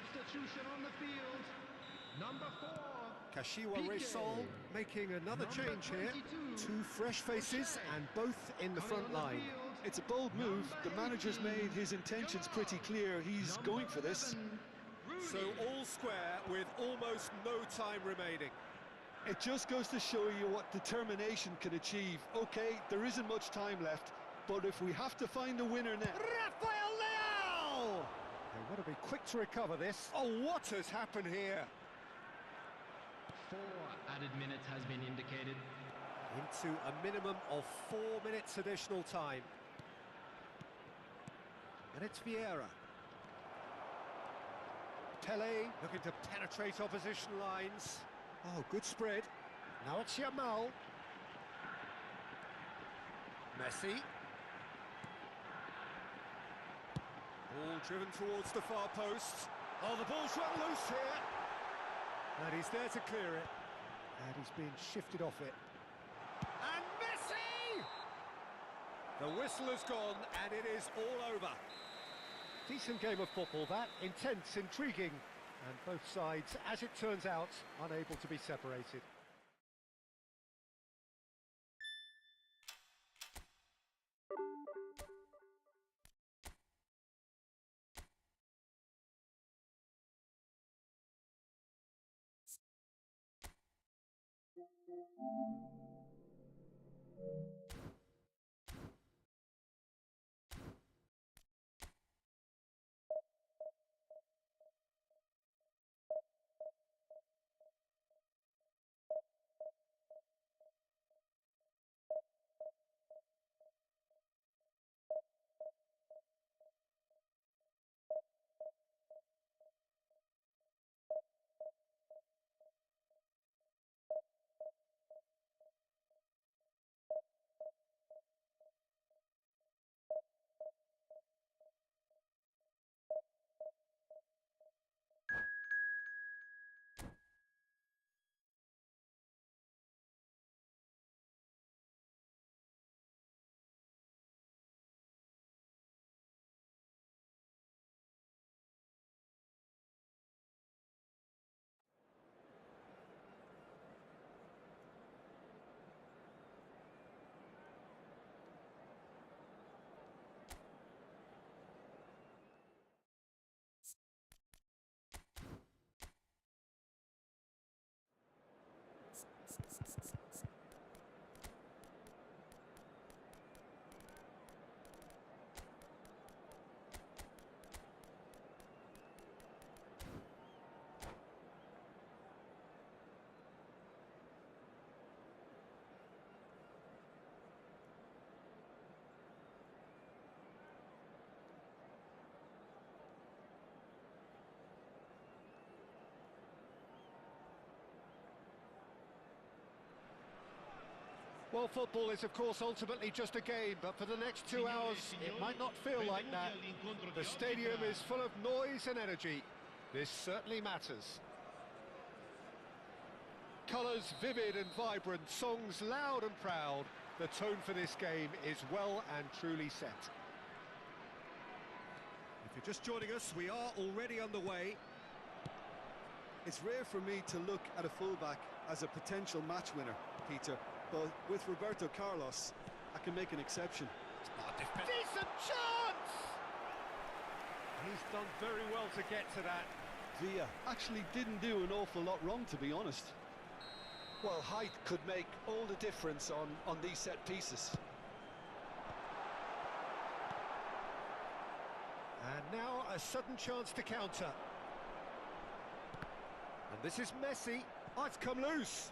substitution on the field. Number 4. Kashiwa PK. Resol making another Number change here. 22. Two fresh faces Okay. and both in the Coming front on the line. field, It's a bold move. number The manager's 18, made his intentions pretty Jamal. clear. He's Number going for this. 11, Rudy. So all square with almost no time remaining. It just goes to show you what determination can achieve. Okay, there isn't much time left, but if we have to find a winner now... Rafael Leao! They want to be quick to recover this. Oh, what has happened here? 4 added minutes has been indicated. Into a minimum of 4 minutes additional time. And it's Vieira. Pele looking to penetrate opposition lines. Oh, good spread. Now it's Yamal. Messi. Ball driven towards the far post. Oh, the ball's run loose here. And he's there to clear it. And he's being shifted off it. And Messi! The whistle has gone, and it is all over. Decent game of football, that. Intense, intriguing. And both sides, as it turns out, unable to be separated. Well, football is, of course, ultimately just a game, but for the next 2 hours, it might not feel like that. The stadium is full of noise and energy. This certainly matters. Colours vivid and vibrant, songs loud and proud. The tone for this game is well and truly set. If you're just joining us, we are already underway. It's rare for me to look at a fullback as a potential match winner, Peter, but with Roberto Carlos, I can make an exception. Decent chance! He's done very well to get to that. Villa actually didn't do an awful lot wrong, to be honest. Well, height could make all the difference on these set pieces. And now a sudden chance to counter. And this is Messi. Oh, it's come loose.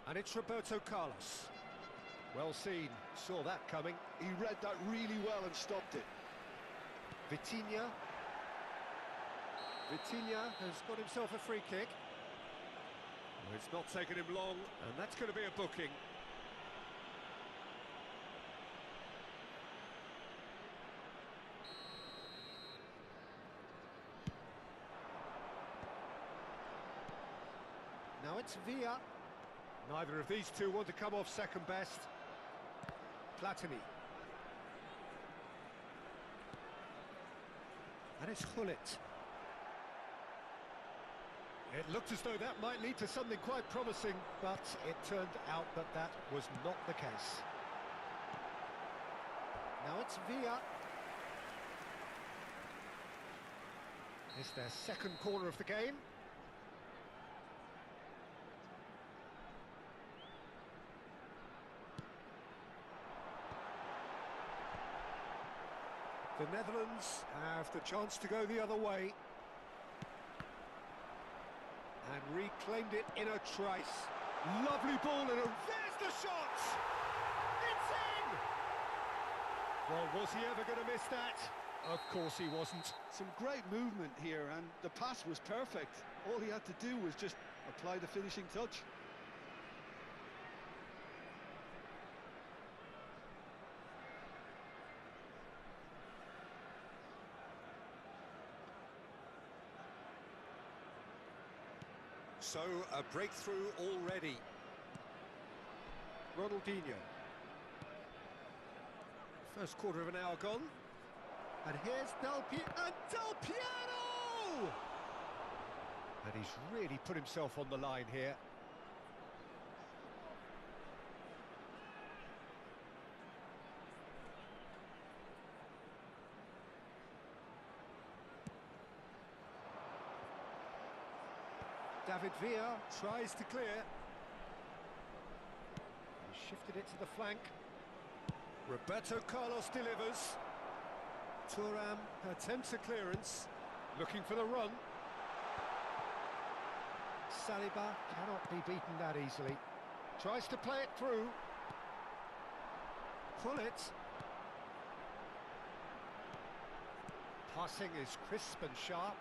And it's Roberto Carlos. Well seen, saw that coming. He read that really well and stopped it. Vitinha. Vitinha has got himself a free kick. Well, it's not taken him long, and that's going to be a booking. Now it's Villa. Neither of these two want to come off second best. Platini. And it's Hullet. It looked as though that might lead to something quite promising, but it turned out that that was not the case. Now it's Villa. It's their second corner of the game. The Netherlands have the chance to go the other way. And reclaimed it in a trice. Lovely ball and there's the shot! It's in! Well, was he ever going to miss that? Of course he wasn't. Some great movement here, and the pass was perfect. All he had to do was just apply the finishing touch. So, a breakthrough already. Ronaldinho. First quarter of an hour gone. And here's Del Piero! And he's really put himself on the line here. David Villa tries to clear. He shifted it to the flank. Roberto Carlos delivers. Thuram attempts a clearance, looking for the run. Saliba cannot be beaten that easily. Tries to play it through. Pull it. Passing is crisp and sharp.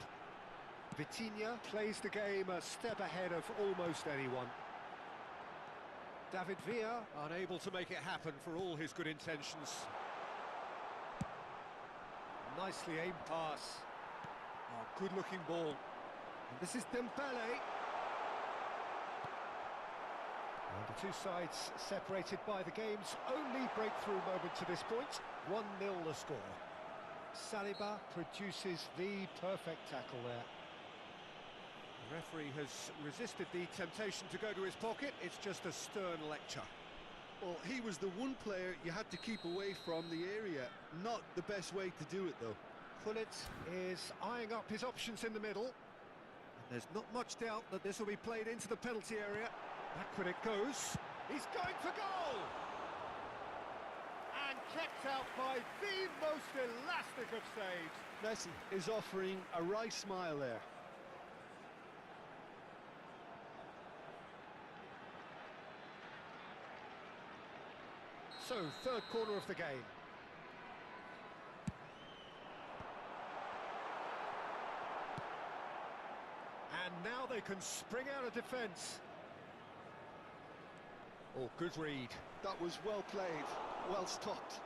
Vitinha plays the game a step ahead of almost anyone. David Villa unable to make it happen for all his good intentions. Nicely aimed pass. Oh, good-looking ball. And this is Dembele. And the two sides separated by the game's only breakthrough moment to this point. 1-0 the score. Saliba produces the perfect tackle there. The referee has resisted the temptation to go to his pocket. It's just a stern lecture. Well, he was the one player you had to keep away from the area. Not the best way to do it, though. Hullet is eyeing up his options in the middle. And there's not much doubt that this will be played into the penalty area. Backward it goes. He's going for goal! And kept out by the most elastic of saves. Messi is offering a wry smile there. So, third quarter of the game. And now they can spring out of defence. Oh, good read. That was well played, well stopped.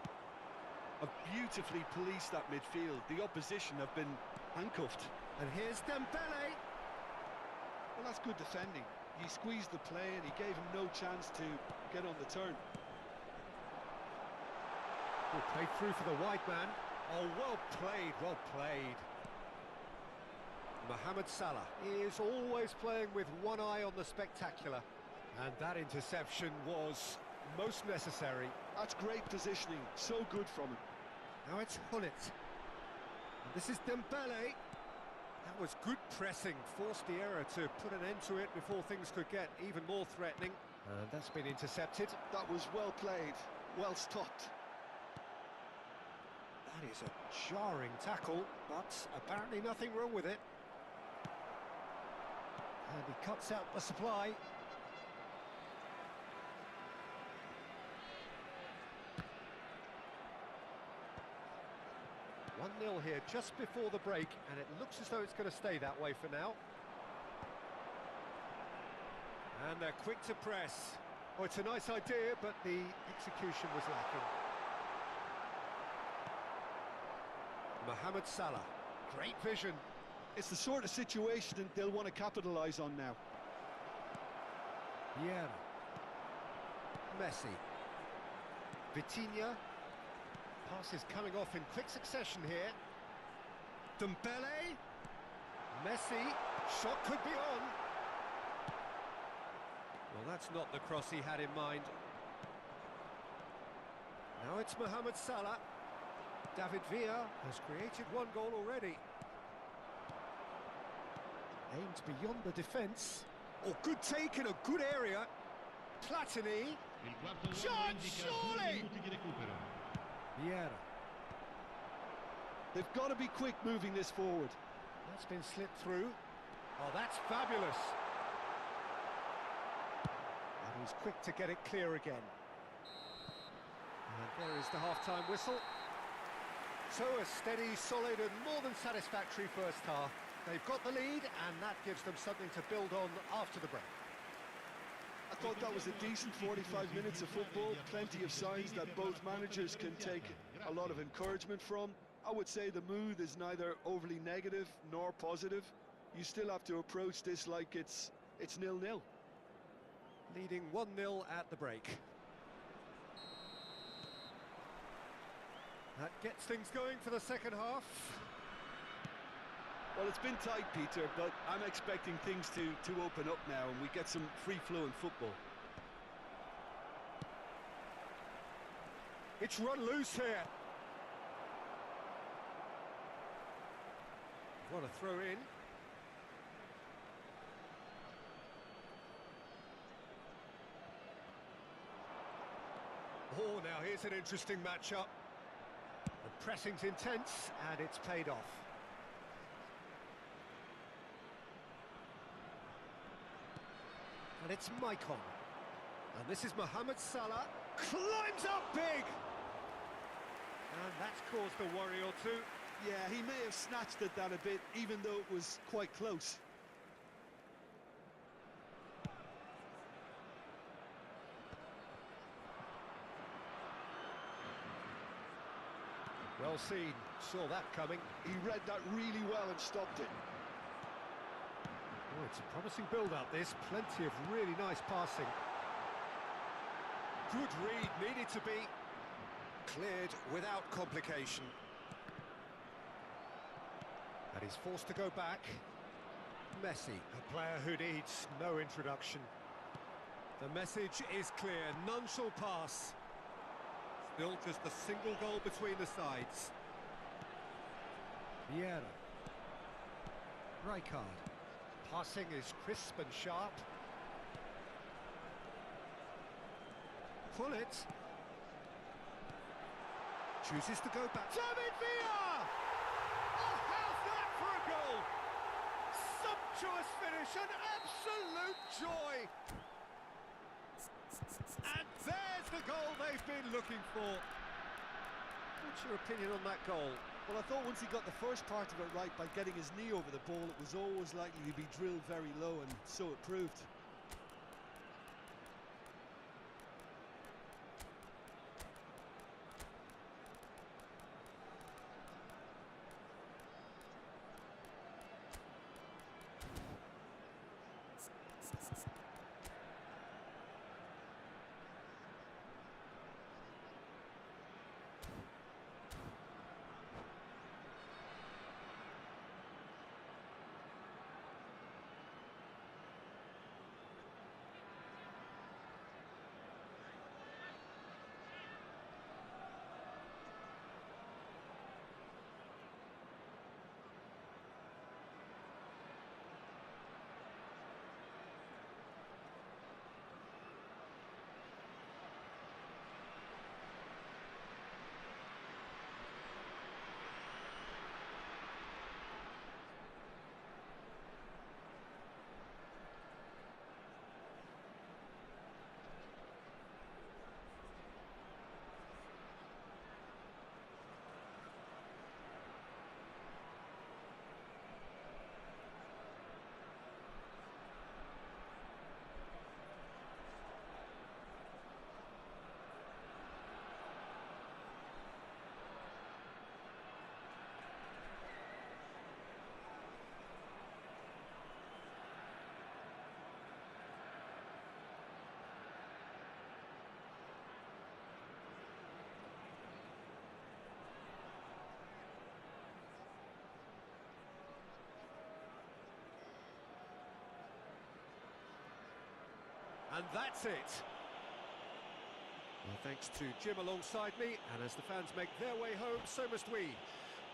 Have beautifully policed that midfield. The opposition have been handcuffed. And here's Dembele. Well, that's good defending. He squeezed the play and he gave him no chance to get on the turn. Good play through for the wide man. Oh, well played, well played. Mohamed Salah is always playing with one eye on the spectacular. And that interception was most necessary. That's great positioning, so good from him. Now it's Hullet. And this is Dembele. That was good pressing, forced the error to put an end to it before things could get even more threatening. And that's been intercepted. That was well played, well stopped. That is a jarring tackle, but apparently nothing wrong with it. And he cuts out the supply. 1-0 here just before the break, and it looks as though it's going to stay that way for now. And they're quick to press. Oh, it's a nice idea, but the execution was lacking. Mohamed Salah, great vision. It's the sort of situation they'll want to capitalise on now. Vieira. Messi. Vitinha. Passes coming off in quick succession here. Dembele. Messi. Shot could be on. Well, that's not the cross he had in mind. Now it's Mohamed Salah. David Villa has created one goal already. Aimed beyond the defence. Oh, good take in a good area. Platini. Il quarto uomo Shot, indica 2 surely! minuti di recupero. Vieira. They've got to be quick moving this forward. That's been slipped through. Oh, that's fabulous. And he's quick to get it clear again. And there is the half-time whistle. So a steady, solid and more than satisfactory first half. They've got the lead and that gives them something to build on after the break. I thought that was a decent 45 minutes of football, plenty of signs that both managers can take a lot of encouragement from. I would say the mood is neither overly negative nor positive. You still have to approach this like it's 0-0. Leading 1-0 at the break. That gets things going for the second half. Well, it's been tight, Peter, but I'm expecting things to open up now and we get some free-flowing football. It's run loose here. What a throw in. Oh, now here's an interesting matchup. The pressing's intense and it's paid off. And it's Maicon. And this is Mohamed Salah. Climbs up big! And that's caused a worry or two. Yeah, he may have snatched at that a bit, even though it was quite close. Well seen, saw that coming. He read that really well and stopped it. Oh, it's a promising build-up, this. Plenty of really nice passing. Good read, needed to be cleared without complication. And he's forced to go back. Messi, a player who needs no introduction. The message is clear, none shall pass. Still just a single goal between the sides. Vieira. Rijkaard. Passing is crisp and sharp. Pull it. Chooses to go back. David Villa! Oh, how's that for a goal? Sumptuous finish, an absolute joy. And there's the goal they've been looking for. What's your opinion on that goal? Well, I thought once he got the first part of it right by getting his knee over the ball, it was always likely to be drilled very low, and so it proved. And that's it. Well, thanks to Jim alongside me, and as the fans make their way home, so must we.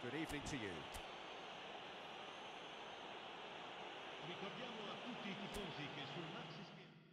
Good evening to you. Ricordiamo a tutti i tifosi che sul maxi schermo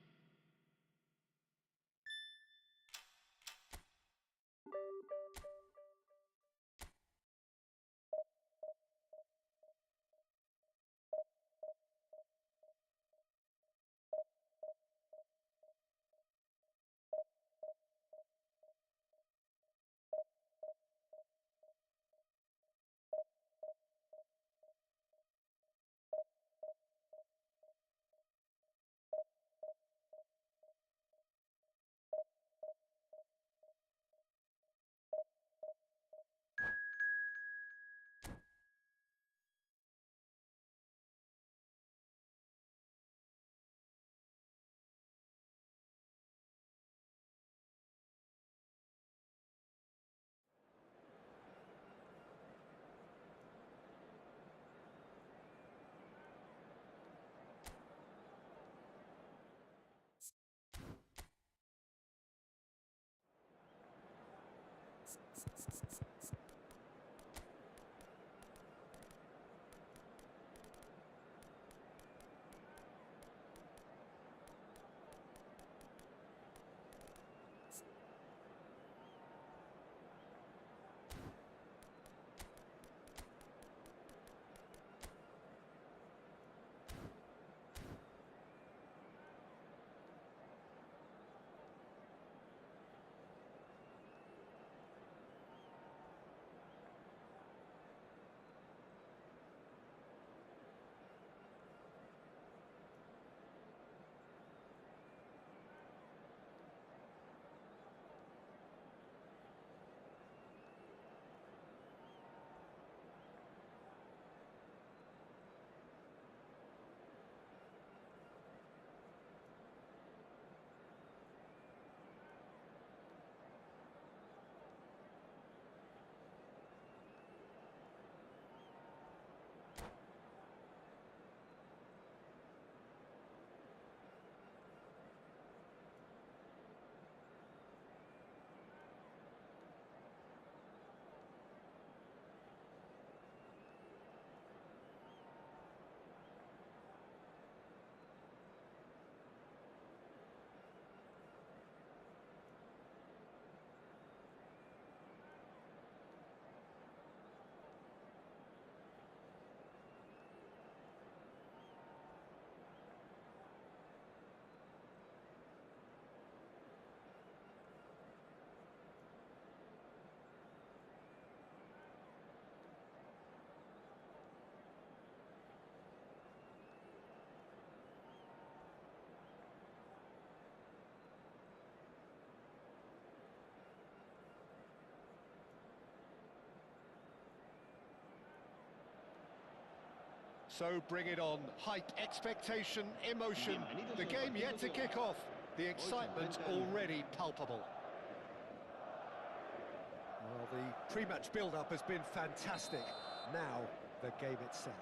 So bring it on. Hype, expectation, emotion. The game yet to kick off. The excitement already palpable. Well, the pre-match build-up has been fantastic. Now, the game itself.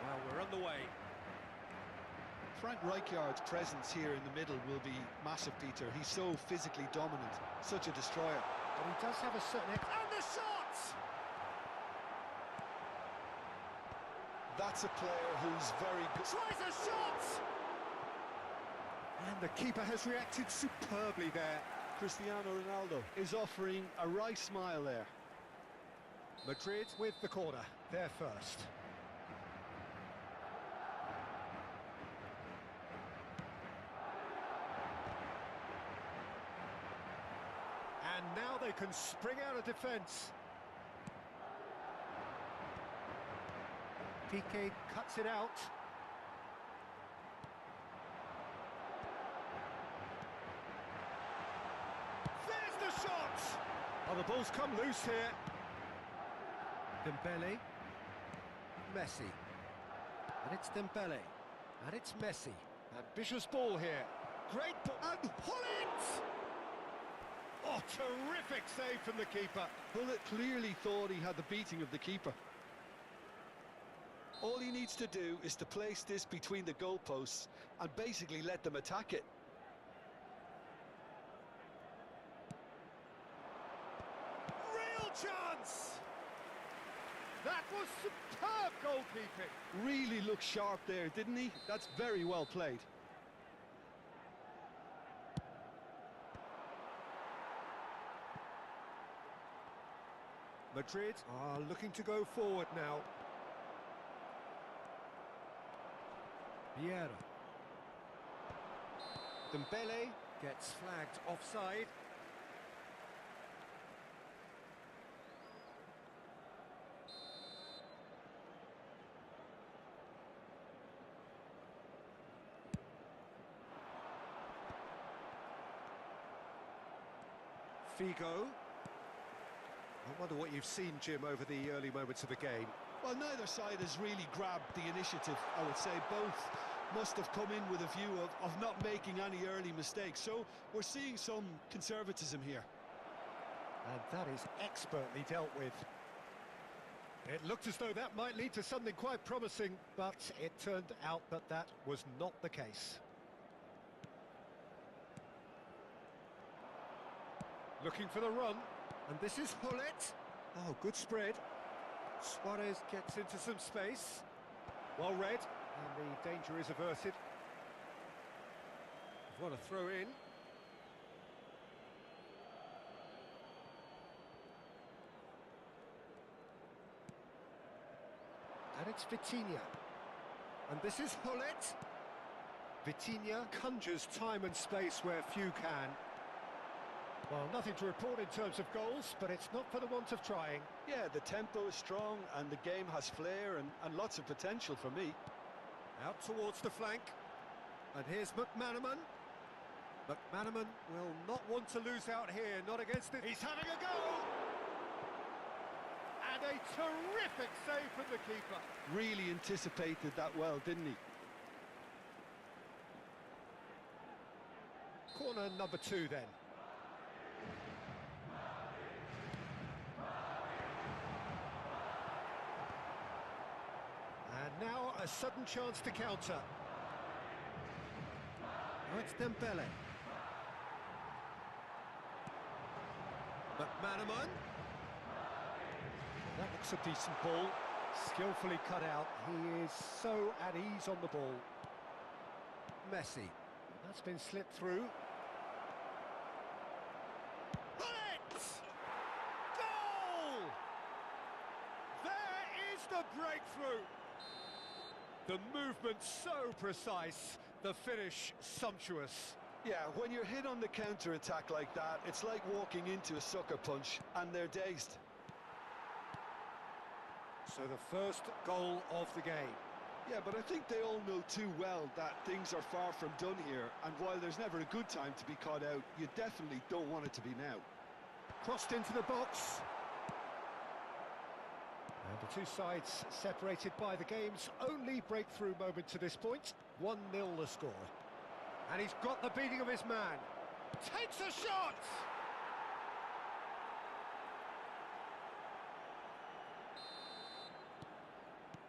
Well, we're on the way. Frank Rijkaard's presence here in the middle will be massive, Peter. He's so physically dominant, such a destroyer. But he does have a certain... And the shot! That's a player who's very good. Tries a shot! And the keeper has reacted superbly there. Cristiano Ronaldo is offering a wry smile there. Madrid with the corner, they're first. And now they can spring out of defence. Piqué cuts it out. There's the shot! Oh, the ball's come loose here. Dembele. Messi. And it's Dembele. And it's Messi. Ambitious ball here. Great ball. And Hullet! Oh, terrific save from the keeper. Hullet clearly thought he had the beating of the keeper. All he needs to do is to place this between the goalposts and basically let them attack it. Real chance! That was superb goalkeeping. Really looked sharp there, didn't he? That's very well played. Madrid are looking to go forward now. Vieira. Dembele gets flagged offside. Figo. I wonder what you've seen, Jim, over the early moments of the game. Well, neither side has really grabbed the initiative, I would say. Both must have come in with a view of not making any early mistakes. So we're seeing some conservatism here. And that is expertly dealt with. It looked as though that might lead to something quite promising, but it turned out that that was not the case. Looking for the run. And this is Hullet. Oh, good spread. Suarez gets into some space. Well read, and the danger is averted. What a throw in. And it's Vitinha. And this is Hullet. Vitinha conjures time and space where few can. Well, nothing to report in terms of goals, but it's not for the want of trying. Yeah, the tempo is strong and the game has flair and lots of potential for me. Out towards the flank. And here's McManaman. McManaman will not want to lose out here, not against it. He's having a go! And a terrific save from the keeper. Really anticipated that well, didn't he? Corner number 2 then. And now a sudden chance to counter. Now it's Dembele. McManaman. That looks a decent ball. Skillfully cut out. He is so at ease on the ball. Messi. That's been slipped through. Bullet! Goal! There is the breakthrough. The movement so precise, the finish sumptuous. Yeah, when you're hit on the counter-attack like that, it's like walking into a sucker punch, and they're dazed. So the first goal of the game. Yeah, but I think they all know too well that things are far from done here, and while there's never a good time to be caught out, you definitely don't want it to be now. Crossed into the box. And the two sides separated by the game's only breakthrough moment to this point. 1-0 the score. And he's got the beating of his man. Takes a shot!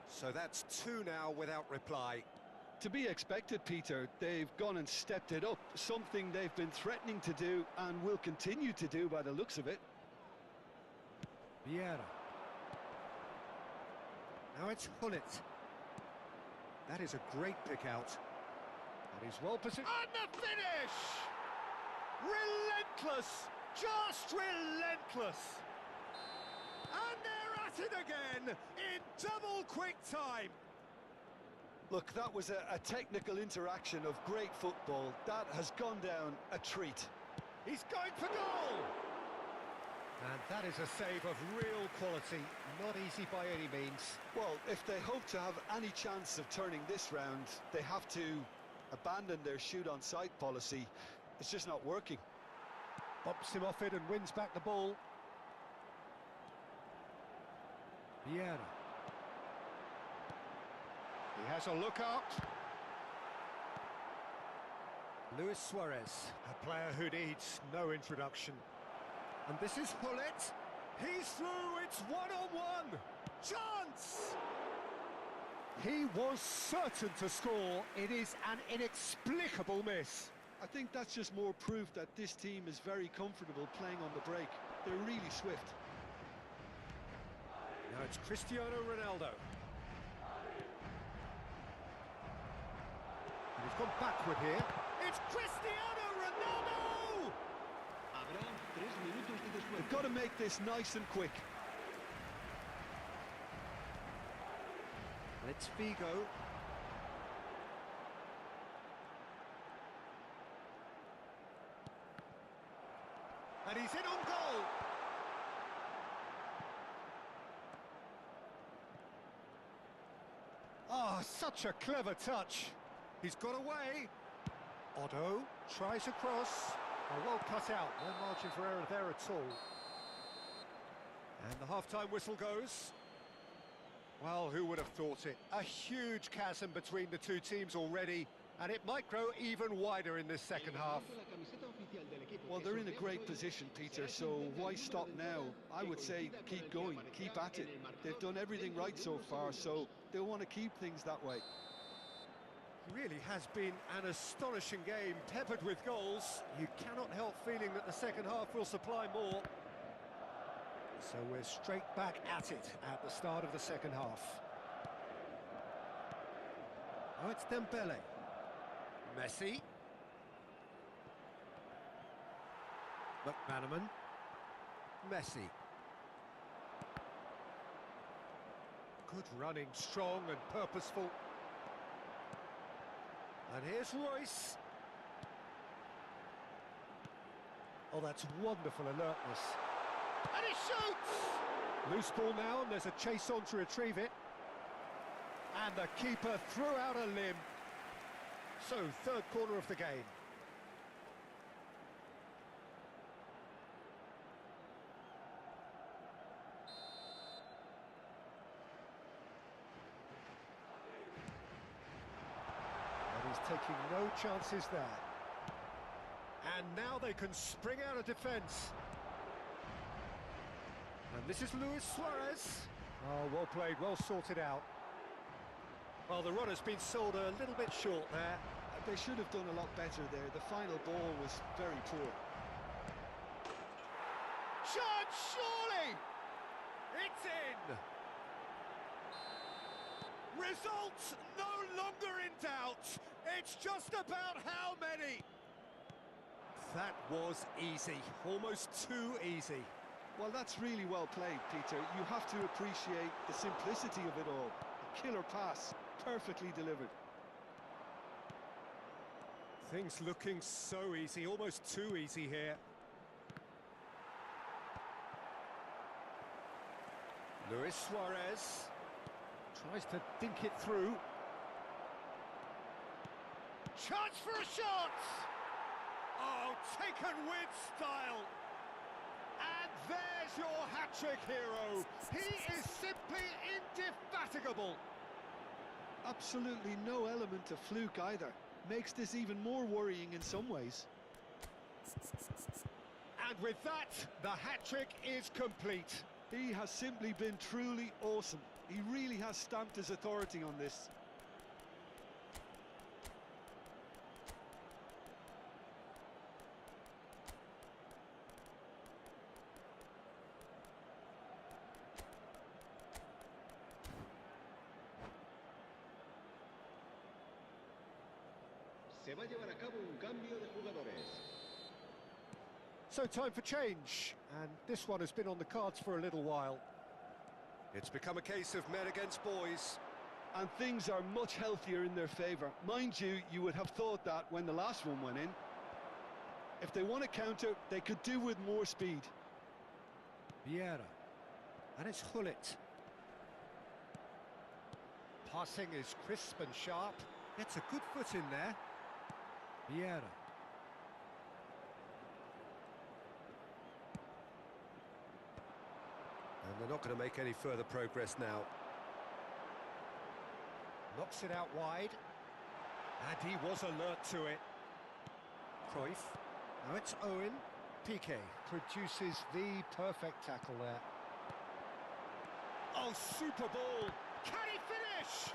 So that's 2 now without reply. To be expected, Peter. They've gone and stepped it up, something they've been threatening to do and will continue to do by the looks of it. Vieira. Now it's Hullet. That is a great pick out. And he's well positioned. And the finish! Relentless! Just relentless! And they're at it again in double quick time. Look, that was a technical interaction of great football. That has gone down a treat. He's going for goal! And that is a save of real quality, not easy by any means. Well, if they hope to have any chance of turning this round, they have to abandon their shoot-on-sight policy. It's just not working. Bumps him off it and wins back the ball. Vieira. He has a look up. Luis Suarez, a player who needs no introduction. And this is Hullet. He's through, it's one-on-one. Chance! He was certain to score. It is an inexplicable miss. I think that's just more proof that this team is very comfortable playing on the break. They're really swift. Now it's Cristiano Ronaldo. And he's gone backward here. It's Cristiano Ronaldo! Habrá 3 minutos de descuento. They've got to make this nice and quick. And it's Figo. And he's in on goal. Ah, such a clever touch. He's got away. Otto tries a cross. Well cut out. No margin for error there at all. And the half-time whistle goes. Well, who would have thought it? A huge chasm between the two teams already, and it might grow even wider in this second half. Well, they're in a great position, Peter, so why stop now? I would say keep going, keep at it. They've done everything right so far, so they'll want to keep things that way. Really has been an astonishing game, peppered with goals. You cannot help feeling that the second half will supply more. So we're straight back at it at the start of the second half. Oh, it's Dembele. Messi. McManaman. Messi. Good running, strong and purposeful. And here's Royce. Oh, that's wonderful alertness. And he shoots! Loose ball now, and there's a chase on to retrieve it. And the keeper threw out a limb. So, third corner of the game. And he's taking no chances there. And now they can spring out of defence. And this is Luis Suarez. Oh, well played, well sorted out. Well, the run has been sold a little bit short there. They should have done a lot better there. The final ball was very poor. Chance, surely! It's in! Results no longer in doubt. It's just about how many. That was easy, almost too easy. Well, that's really well played, Peter. You have to appreciate the simplicity of it all. A killer pass, perfectly delivered. Things looking so easy, almost too easy here. Luis Suarez tries to dink it through. Chance for a shot! Oh, taken with style. And there's your hat-trick hero. He is simply indefatigable. Absolutely no element of fluke either. Makes this even more worrying in some ways. And with that, the hat-trick is complete. He has simply been truly awesome. He really has stamped his authority on this. Se va a llevar a cabo un cambio de jugadores. So time for change, and this one has been on the cards for a little while. It's become a case of men against boys. And things are much healthier in their favour. Mind you, you would have thought that when the last one went in. If they want to counter, they could do with more speed. Vieira. And it's Hullet. Passing is crisp and sharp. Gets a good foot in there. Vieira. And they're not going to make any further progress now. Knocks it out wide. And he was alert to it. Cruyff. Now it's Owen. Piqué produces the perfect tackle there. Oh, super ball! Can he finish?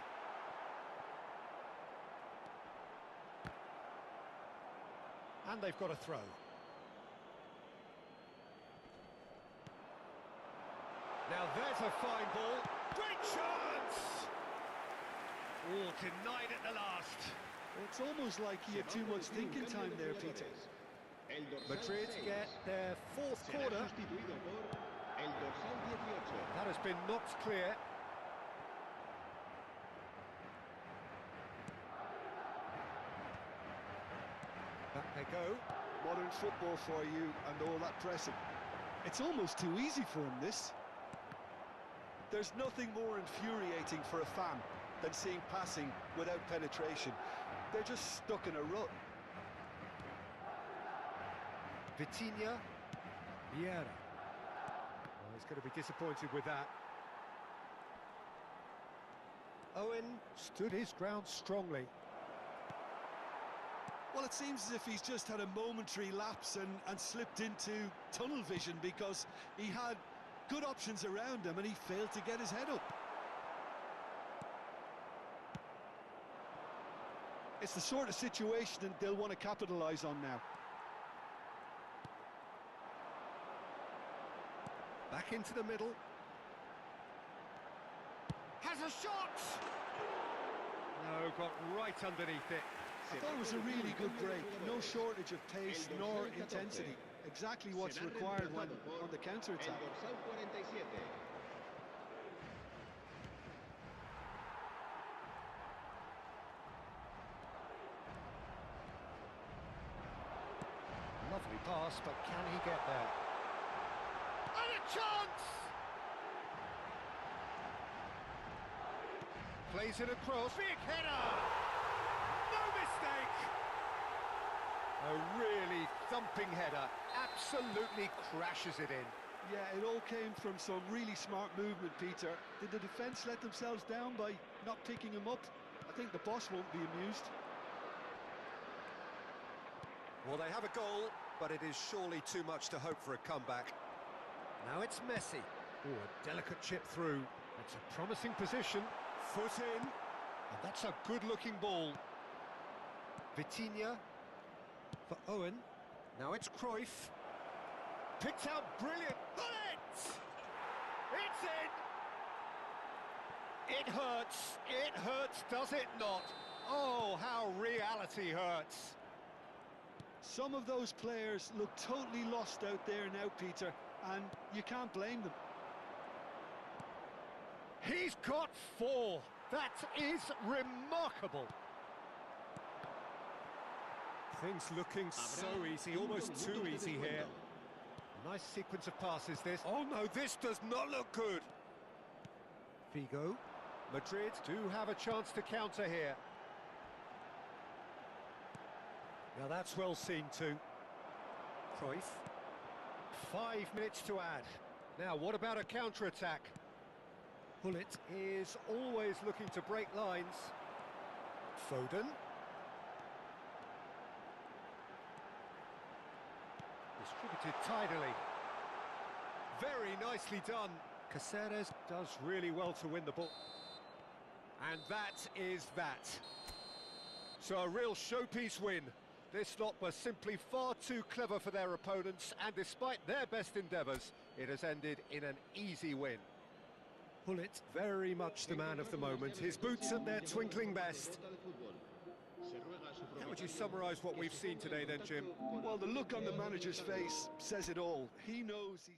And they've got a throw. Now there's a fine ball. Great chance! Oh, denied at the last. It's almost like he had too much thinking time there, Peter. Madrid get their fourth quarter. That has been knocked clear. Back they go. Modern football for you and all that pressing. It's almost too easy for him, this. There's nothing more infuriating for a fan than seeing passing without penetration. They're just stuck in a rut. Vitinha. Vieira. Oh, he's going to be disappointed with that. Owen stood his ground strongly. Well, it seems as if he's just had a momentary lapse and slipped into tunnel vision, because he had good options around him and he failed to get his head up. It's the sort of situation that they'll want to capitalise on now. Back into the middle. Has a shot! No, got right underneath it. I thought it was a really good break. No shortage of pace nor intensity. Exactly what's required when on the counter-attack. Lovely pass, but can he get there? And a chance! Plays it across. Big header! No mistake! A really thumping header. Absolutely crashes it in. Yeah, it all came from some really smart movement, Peter. Did the defence let themselves down by not picking him up? I think the boss won't be amused. Well, they have a goal, but it is surely too much to hope for a comeback. Now it's Messi. Oh, a delicate chip through. It's a promising position. Foot in. And that's a good-looking ball. Vitinha for Owen. Now it's Cruyff. Picked out brilliant. It's in! It hurts. It hurts, does it not? Oh, how reality hurts. Some of those players look totally lost out there now, Peter, and you can't blame them. He's got 4. That is remarkable. Things looking so easy, almost too easy here. Nice sequence of passes this. Oh no, this does not look good. Figo. Madrid do have a chance to counter here. Now that's well seen too. Cruyff. 5 minutes to add. Now what about a counter-attack? Bullet is always looking to break lines. Foden. Distributed tidily. Very nicely done. Caceres does really well to win the ball. And that is that. So a real showpiece win. This lot were simply far too clever for their opponents, and despite their best endeavours, it has ended in an easy win. Pullet, very much the man of the moment. His boots at their twinkling best. How would you summarise what we've seen today then, Jim? Well, the look on the manager's face says it all. He knows he's...